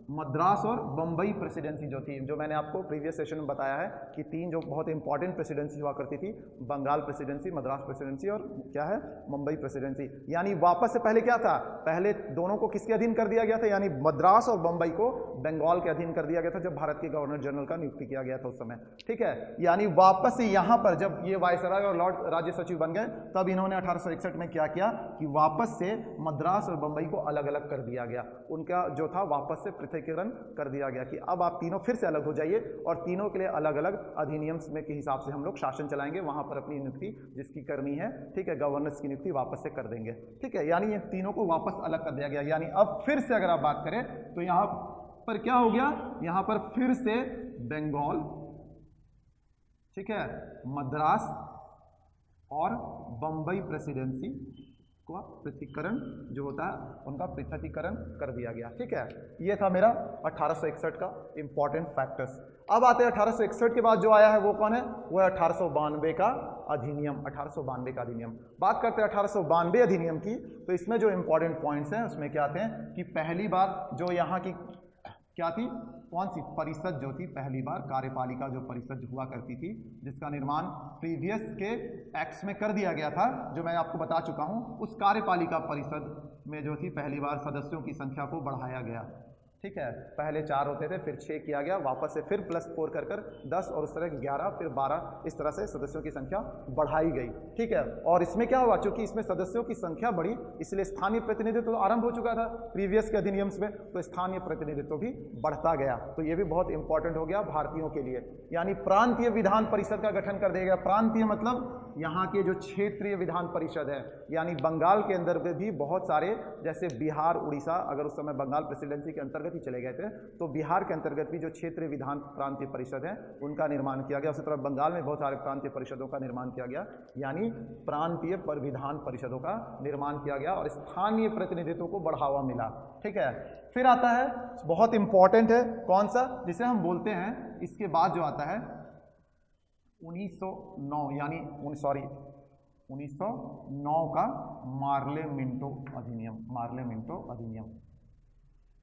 मद्रास और बम्बई प्रेसिडेंसी जो थी, जो मैंने आपको प्रीवियस सेशन में बताया है कि 3 जो बहुत इंपॉर्टेंट प्रेसिडेंसी हुआ करती थी, बंगाल प्रेसिडेंसी, मद्रास प्रेसिडेंसी और क्या है? मुंबई प्रेसिडेंसी। यानी वापस से पहले क्या था? पहले दोनों को किसके अधीन कर दिया गया था? यानी मद्रास और बम्बई को बंगाल के अधीन कर दिया गया था जब भारत के गवर्नर जनरल का नियुक्ति किया गया था उस समय। ठीक है, यानी वापस से यहाँ पर जब ये वायसराय और लॉर्ड राज्य सचिव बन गए, तब इन्होंने 1861 में क्या किया कि वापस से मद्रास और बम्बई को अलग अलग कर दिया गया। उनका जो था वापस से पृथकीकरण कर दिया गया कि अब आप तीनों फिर से अलग हो जाइए और तीनों के लिए अलग अलग अधिनियम में के हिसाब से हम लोग शासन चलाएंगे, वहां पर अपनी नियुक्ति जिसकी करनी है, ठीक है, गवर्नर्स की नियुक्ति वापस से कर देंगे। ठीक है, यानी ये तीनों को वापस अलग कर दिया गया। यानी अब फिर से अगर आप बात करें तो यहाँ पर क्या हो गया? यहाँ पर फिर से बंगाल, ठीक है, मद्रास और बम्बई प्रेसिडेंसी को पृथकीकरण जो होता है उनका पृथकीकरण कर दिया गया। ठीक है, ये था मेरा 1861 का इंपॉर्टेंट फैक्टर्स। अब आते हैं 1861 के बाद जो आया है वो कौन है? वो है 1892 का अधिनियम। 1892 का अधिनियम, बात करते हैं 1892 अधिनियम की। तो इसमें जो इंपॉर्टेंट पॉइंट्स हैं उसमें क्या आते हैं कि पहली बार जो यहाँ की क्या थी? कौन सी परिषद जो थी? पहली बार कार्यपालिका जो परिषद हुआ करती थी, जिसका निर्माण प्रीवियस के एक्ट्स में कर दिया गया था, जो मैं आपको बता चुका हूं। उस कार्यपालिका परिषद में जो थी पहली बार सदस्यों की संख्या को बढ़ाया गया। ठीक है, पहले 4 होते थे, फिर 6 किया गया, वापस से फिर +4 कर 10 और उस तरह 11, फिर 12, इस तरह से सदस्यों की संख्या बढ़ाई गई। ठीक है, और इसमें क्या हुआ? चूंकि इसमें सदस्यों की संख्या बढ़ी, इसलिए स्थानीय प्रतिनिधित्व तो आरंभ हो चुका था प्रीवियस के अधिनियम्स में, तो स्थानीय प्रतिनिधित्व भी बढ़ता गया। तो ये भी बहुत इंपॉर्टेंट हो गया भारतीयों के लिए। यानी प्रांतीय विधान परिषद का गठन कर दिया गया। प्रांतीय मतलब यहाँ के जो क्षेत्रीय विधान परिषद है, यानी बंगाल के अंदर भी बहुत सारे, जैसे बिहार, उड़ीसा, अगर उस समय बंगाल प्रेसिडेंसी के अंतर्गत ही चले गए थे, तो बिहार के अंतर्गत भी जो क्षेत्रीय विधान प्रांतीय परिषद है उनका निर्माण किया गया। उसी तरह बंगाल में बहुत सारे प्रांतीय परिषदों का निर्माण किया गया, यानी प्रांतीय विधान परिषदों का निर्माण किया गया और स्थानीय प्रतिनिधित्व को बढ़ावा मिला। ठीक है, फिर आता है बहुत इंपॉर्टेंट है, कौन सा? जिसे हम बोलते हैं, इसके बाद जो आता है 1909, यानी 1909 का मार्ले मिंटो अधिनियम। मार्ले मिंटो अधिनियम,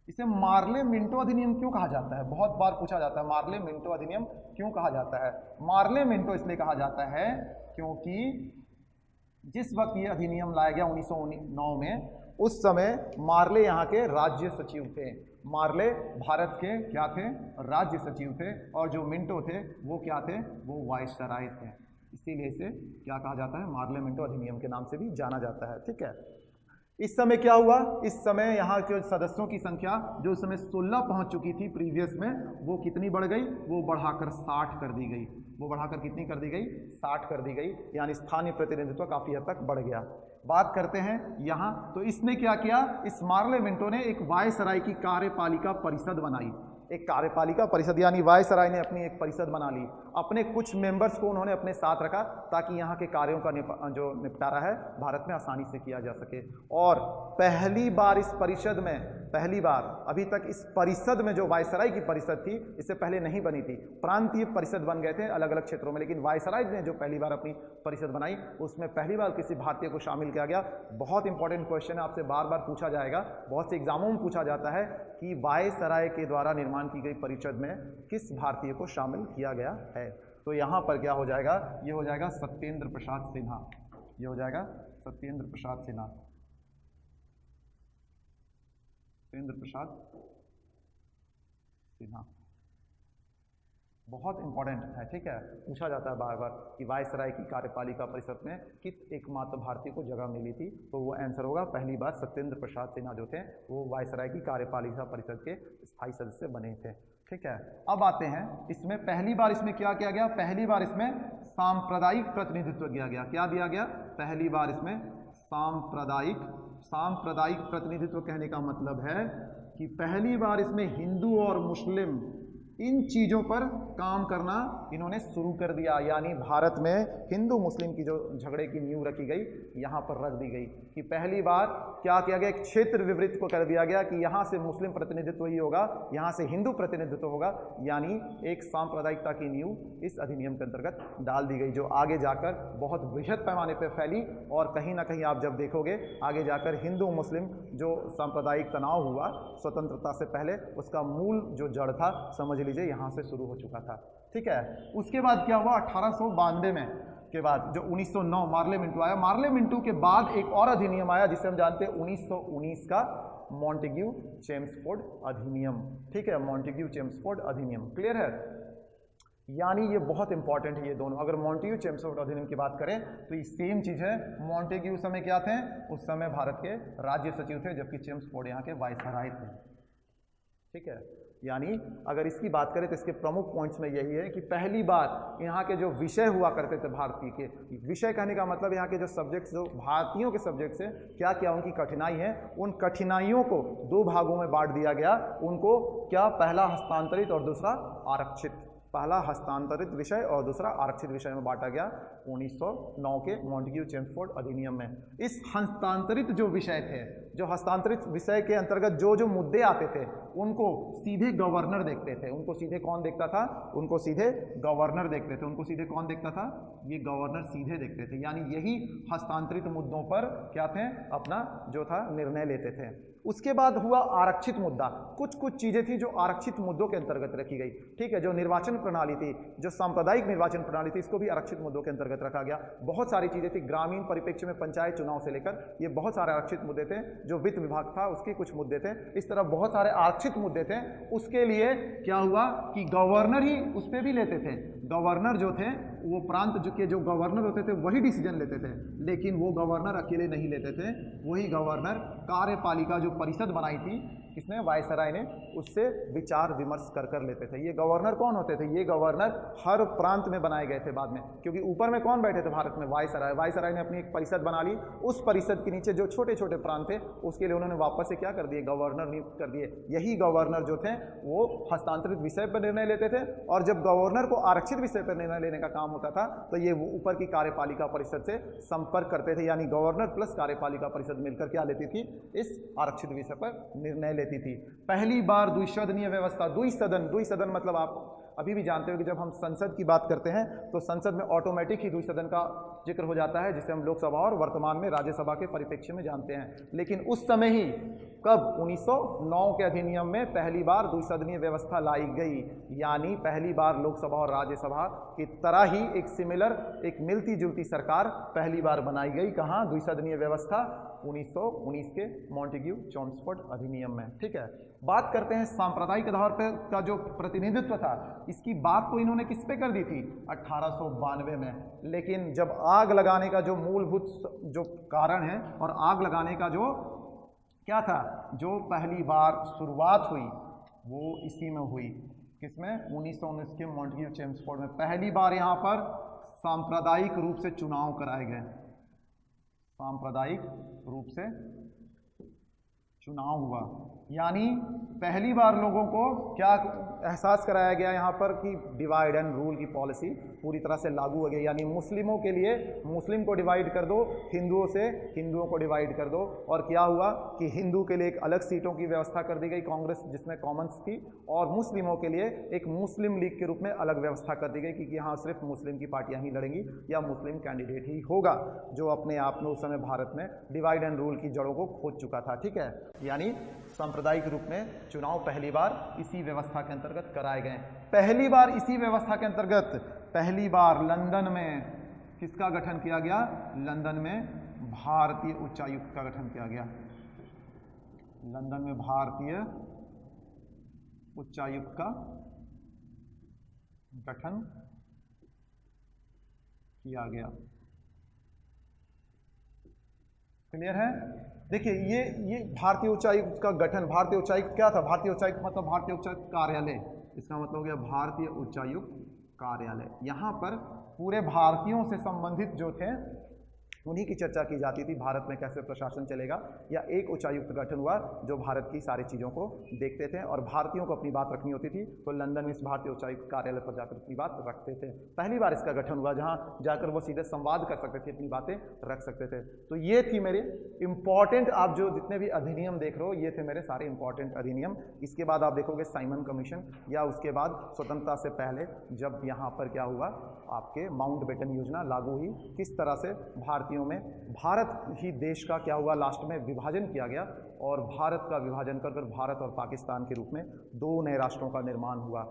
इसे मार्ले मिंटो अधिनियम क्यों कहा जाता है? बहुत बार पूछा जाता है, मार्ले मिंटो अधिनियम क्यों कहा जाता है? मार्ले मिंटो इसलिए कहा जाता है क्योंकि जिस वक्त ये अधिनियम लाया गया 1909 में, उस समय मार्ले यहाँ के राज्य सचिव थे। मार्ले भारत के क्या थे? राज्य सचिव थे, और जो मिंटो थे वो क्या थे? वो वायसराय थे। इसीलिए इसे क्या कहा जाता है? मार्ले मिंटो अधिनियम के नाम से भी जाना जाता है। ठीक है, इस समय क्या हुआ? इस समय यहाँ के सदस्यों की संख्या जो उस समय 16 पहुंच चुकी थी प्रीवियस में, वो कितनी बढ़ गई? वो बढ़ाकर 60 कर दी गई। वो बढ़ाकर कितनी कर दी गई? 60 कर दी गई, यानी स्थानीय प्रतिनिधित्व काफी हद तक बढ़ गया। बात करते हैं यहाँ, तो इसने क्या किया? इस मार्ले मिंटो ने एक वायसराय की कार्यपालिका परिषद बनाई। एक कार्यपालिका परिषद यानी वायसराय ने अपनी एक परिषद बना ली, अपने कुछ मेंबर्स को उन्होंने अपने साथ रखा ताकि यहाँ के कार्यों का जो निपटारा है भारत में आसानी से किया जा सके। और पहली बार इस परिषद में, पहली बार, अभी तक इस परिषद में जो वायसराय की परिषद थी इससे पहले नहीं बनी थी, प्रांतीय परिषद बन गए थे अलग अलग क्षेत्रों में, लेकिन वायसराय ने जो पहली बार अपनी परिषद बनाई उसमें पहली बार किसी भारतीय को शामिल किया गया। बहुत इंपॉर्टेंट क्वेश्चन है, आपसे बार बार पूछा जाएगा, बहुत से एग्जामों में पूछा जाता है कि वायसराय के द्वारा निर्माण की गई परिषद में किस भारतीय को शामिल किया गया है। तो यहाँ पर क्या हो जाएगा, ये हो जाएगा सत्येंद्र प्रसाद सिन्हा, ये हो जाएगा सत्येंद्र प्रसाद सिन्हा, सत्येंद्र प्रसाद सिन्हा। बहुत इंपॉर्टेंट है, ठीक है, पूछा जाता है बार बार कि वायसराय की कार्यपालिका परिषद में किस एकमात्र भारतीय को जगह मिली थी, तो वो आंसर होगा पहली बार सत्येंद्र प्रसाद सिन्हा जो थे वो वायसराय की कार्यपालिका परिषद के स्थायी सदस्य बने थे। ठीक है, अब आते हैं इसमें पहली बार इसमें क्या किया गया, पहली बार इसमें सांप्रदायिक प्रतिनिधित्व दिया गया। क्या दिया गया, पहली बार इसमें सांप्रदायिक प्रतिनिधित्व कहने का मतलब है कि पहली बार इसमें हिंदू और मुस्लिम इन चीज़ों पर काम करना इन्होंने शुरू कर दिया, यानी भारत में हिंदू मुस्लिम की जो झगड़े की नींव रखी गई यहाँ पर रख दी गई कि पहली बार क्या किया गया, एक क्षेत्र विवृत को कर दिया गया कि यहाँ से मुस्लिम प्रतिनिधित्व ही होगा, यहाँ से हिंदू प्रतिनिधित्व होगा, यानी एक सांप्रदायिकता की नींव इस अधिनियम के अंतर्गत डाल दी गई, जो आगे जाकर बहुत बृहद पैमाने पर फैली और कहीं ना कहीं आप जब देखोगे आगे जाकर हिंदू मुस्लिम जो सांप्रदायिक तनाव हुआ स्वतंत्रता से पहले, उसका मूल जो जड़ था समझ लीजिए यहाँ से शुरू हो चुका था। ठीक है, उसके बाद क्या हुआ, 1892 में के बाद जो 1909 मार्ले मिंटो आया, मार्ले मिंटो के बाद एक और अधिनियम आया जिसे हम जानते हैं 1919 का मॉन्टेग्यू चेम्सफोर्ड अधिनियम। ठीक है, मॉन्टेग्यू चेम्सफोर्ड अधिनियम, क्लियर है, यानी ये बहुत इंपॉर्टेंट है ये दोनों। अगर मॉन्टेग्यू चेम्सफोर्ड अधिनियम की बात करें तो ये सेम चीज है। मॉन्टेग्यू उस समय क्या थे, उस समय भारत के राज्य सचिव थे, जबकि चेम्सफोर्ड यहाँ के वायसराय थे। ठीक है, यानी अगर इसकी बात करें तो इसके प्रमुख पॉइंट्स में यही है कि पहली बार यहाँ के जो विषय हुआ करते थे भारतीय के, विषय कहने का मतलब यहाँ के जो सब्जेक्ट्स, जो भारतीयों के सब्जेक्ट्स हैं, क्या क्या उनकी कठिनाई है, उन कठिनाइयों को दो भागों में बांट दिया गया। उनको क्या, पहला हस्तांतरित और दूसरा आरक्षित, पहला हस्तांतरित विषय और दूसरा आरक्षित विषय में बांटा गया 1909 के मॉन्टेग्यू चेम्सफोर्ड अधिनियम में। इस हस्तांतरित जो विषय थे, जो हस्तांतरित विषय के अंतर्गत जो जो मुद्दे आते थे उनको सीधे गवर्नर देखते थे। उनको सीधे कौन देखता था, उनको सीधे गवर्नर देखते थे। उनको सीधे कौन देखता था, ये गवर्नर सीधे देखते थे, यानी यही हस्तांतरित मुद्दों पर क्या थे, अपना जो था निर्णय लेते थे। उसके बाद हुआ आरक्षित मुद्दा। कुछ कुछ चीजें थी जो आरक्षित मुद्दों के अंतर्गत रखी गई। ठीक है, जो निर्वाचन प्रणाली थी, जो सांप्रदायिक निर्वाचन प्रणाली थी, इसको भी आरक्षित मुद्दों के अंतर्गत रखा गया। बहुत सारी चीजें थी, ग्रामीण परिप्रेक्ष्य में पंचायत चुनाव से लेकर ये बहुत सारे आरक्षित मुद्दे थे। जो वित्त विभाग था उसके कुछ मुद्दे थे, इस तरह बहुत सारे आरक्षित मुद्दे थे। उसके लिए क्या हुआ कि गवर्नर ही उस पर भी लेते थे। गवर्नर जो थे वो प्रांत के जो गवर्नर होते थे वही डिसीजन लेते थे, लेकिन वो गवर्नर अकेले नहीं लेते थे। वही गवर्नर कार्यपालिका जो परिषद बनाई थी किसने, वायसराय ने, उससे विचार विमर्श कर कर लेते थे। ये गवर्नर कौन होते थे, ये गवर्नर हर प्रांत में बनाए गए थे बाद में, क्योंकि ऊपर में कौन बैठे थे भारत में, वायसराय। वायसराय ने अपनी एक परिषद बना ली, उस परिषद के नीचे जो छोटे छोटे प्रांत थे उसके लिए उन्होंने वापस से क्या कर दिए, गवर्नर नियुक्त कर दिए। यही गवर्नर जो थे वो हस्तांतरित विषय पर निर्णय लेते थे, और जब गवर्नर को आरक्षित विषय पर निर्णय लेने का काम होता था तो ये वो ऊपर की कार्यपालिका परिषद से संपर्क करते थे, यानी गवर्नर प्लस कार्यपालिका परिषद मिलकर क्या लेती थी, इस आरक्षित विषय पर निर्णय लेती थी। पहली बार द्विसदनीय व्यवस्था, द्विसदन मतलब आप अभी भी जानते हो कि जब हम संसद की बात करते हैं तो संसद में ऑटोमेटिक ही द्विसदन का जिक्र हो जाता है, जिसे हम लोकसभा और वर्तमान में राज्यसभा के परिप्रेक्ष्य में जानते हैं। लेकिन उस समय ही कब, 1909 के अधिनियम में पहली बार द्विसदनीय व्यवस्था लाई गई, यानी पहली बार लोकसभा और राज्यसभा की तरह ही एक सिमिलर, एक मिलती जुलती सरकार पहली बार बनाई गई। कहाँ, द्विसदनीय व्यवस्था 1919 के मॉन्टेग्यू चेम्सफोर्ड अधिनियम में। ठीक है, बात करते हैं सांप्रदायिक आधार पर का जो प्रतिनिधित्व था, इसकी बात तो इन्होंने किस पे कर दी थी, 1892 में। लेकिन जब आग लगाने का जो मूलभूत जो कारण है और आग लगाने का जो क्या था, जो पहली बार शुरुआत हुई वो इसी में हुई, किसमें, 1919 के मॉन्टेग्यू चेम्सफोर्ड में। पहली बार यहाँ पर सांप्रदायिक रूप से चुनाव कराए गए, सांप्रदायिक रूप से चुनाव हुआ, यानी पहली बार लोगों को क्या एहसास कराया गया यहाँ पर कि डिवाइड एंड रूल की पॉलिसी पूरी तरह से लागू हो गई। यानी मुस्लिमों के लिए मुस्लिम को डिवाइड कर दो, हिंदुओं से हिंदुओं को डिवाइड कर दो। और क्या हुआ कि हिंदू के लिए एक अलग सीटों की व्यवस्था कर दी गई कांग्रेस जिसमें कॉमन्स थी, और मुस्लिमों के लिए एक मुस्लिम लीग के रूप में अलग व्यवस्था कर दी गई कि यहाँ सिर्फ मुस्लिम की पार्टियाँ ही लड़ेंगी या मुस्लिम कैंडिडेट ही होगा, जो अपने आप में उस समय भारत में डिवाइड एंड रूल की जड़ों को खोज चुका था। ठीक है, यानी सांप्रदायिक रूप में चुनाव पहली बार इसी व्यवस्था के अंतर्गत कराए गए। पहली बार इसी व्यवस्था के अंतर्गत पहली बार लंदन में किसका गठन किया गया? लंदन में भारतीय उच्चायुक्त का गठन किया गया। लंदन में भारतीय उच्चायुक्त का गठन किया गया। क्लियर है? देखिए ये भारतीय उच्चायुक्त का गठन, भारतीय उच्चायुक्त क्या था? भारतीय उच्चायुक्त मतलब भारतीय उच्चायुक्त कार्यालय, इसका मतलब हो गया भारतीय उच्चायुक्त कार्यालय। यहाँ पर पूरे भारतीयों से संबंधित जो थे उन्हीं की चर्चा की जाती थी, भारत में कैसे प्रशासन चलेगा, या एक उच्चायुक्त गठन हुआ जो भारत की सारी चीज़ों को देखते थे और भारतीयों को अपनी बात रखनी होती थी तो लंदन में इस भारतीय उच्चायुक्त कार्यालय पर जाकर अपनी बात रखते थे। पहली बार इसका गठन हुआ जहां जाकर वो सीधे संवाद कर सकते थे, अपनी बातें रख सकते थे। तो ये थी मेरे इंपॉर्टेंट, आप जो जितने भी अधिनियम देख रहे हो ये थे मेरे सारे इंपॉर्टेंट अधिनियम। इसके बाद आप देखोगे साइमन कमीशन, या उसके बाद स्वतंत्रता से पहले जब यहाँ पर क्या हुआ, आपके माउंटबेटन योजना लागू हुई, किस तरह से भारतीयों में भारत ही देश का क्या हुआ, लास्ट में विभाजन किया गया और भारत का विभाजन कर भारत और पाकिस्तान के रूप में दो नए राष्ट्रों का निर्माण हुआ।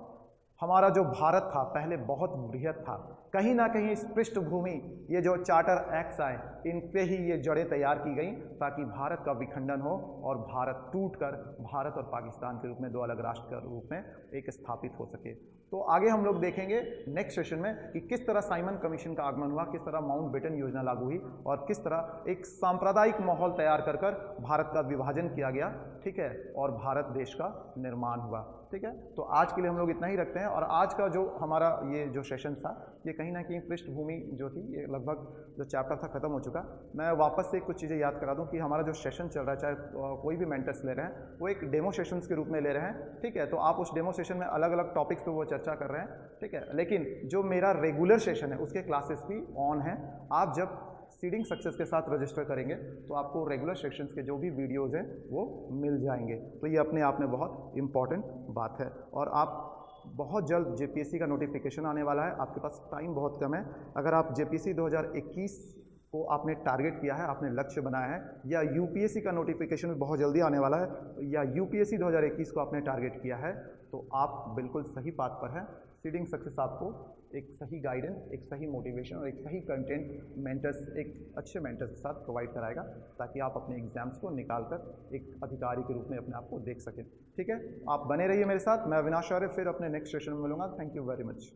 हमारा जो भारत था पहले बहुत बृहद था, कहीं ना कहीं इस पृष्ठभूमि, ये जो चार्टर एक्ट्स आए इन पे ही ये जड़ें तैयार की गई ताकि भारत का विखंडन हो और भारत टूटकर भारत और पाकिस्तान के रूप में दो अलग राष्ट्र के रूप में एक स्थापित हो सके। तो आगे हम लोग देखेंगे नेक्स्ट सेशन में कि किस तरह साइमन कमीशन का आगमन हुआ, किस तरह माउंटबेटन योजना लागू हुई और किस तरह एक सांप्रदायिक माहौल तैयार कर भारत का विभाजन किया गया, ठीक है, और भारत देश का निर्माण हुआ। ठीक है, तो आज के लिए हम लोग इतना ही रखते हैं। और आज का जो हमारा ये जो सेशन था ये कहीं ना कहीं पृष्ठभूमि जो थी, ये लगभग जो चैप्टर था खत्म हो चुका। मैं वापस से कुछ चीज़ें याद करा दूं कि हमारा जो सेशन चल रहा है, चाहे कोई भी मेंटर्स ले रहे हैं, वो एक डेमो सेशंस के रूप में ले रहे हैं। ठीक है, तो आप उस डेमो सेशन में अलग अलग टॉपिक्स पे वो चर्चा कर रहे हैं। ठीक है, लेकिन जो मेरा रेगुलर सेशन है उसके क्लासेस भी ऑन है। आप जब सीडिंग सक्सेस के साथ रजिस्टर करेंगे तो आपको रेगुलर सेक्शंस के जो भी वीडियोज़ हैं वो मिल जाएंगे। तो ये अपने आप में बहुत इंपॉर्टेंट बात है। और आप बहुत जल्द जेपीएससी का नोटिफिकेशन आने वाला है, आपके पास टाइम बहुत कम है। अगर आप जेपीएससी 2021 को आपने टारगेट किया है, आपने लक्ष्य बनाया है, या यूपीएससी का नोटिफिकेशन बहुत जल्दी आने वाला है, या यूपीएससी 2021 को आपने टारगेट किया है, तो आप बिल्कुल सही बात पर हैं। सीडिंग सक्सेस आपको एक सही गाइडेंस, एक सही मोटिवेशन और एक सही कंटेंट मेंटर्स, एक अच्छे मेंटर्स के साथ प्रोवाइड कराएगा ताकि आप अपने एग्जाम्स को निकालकर एक अधिकारी के रूप में अपने आप को देख सकें। ठीक है, आप बने रहिए मेरे साथ। मैं अविनाश आर्य फिर अपने नेक्स्ट सेशन में मिलूंगा। Thank you very much.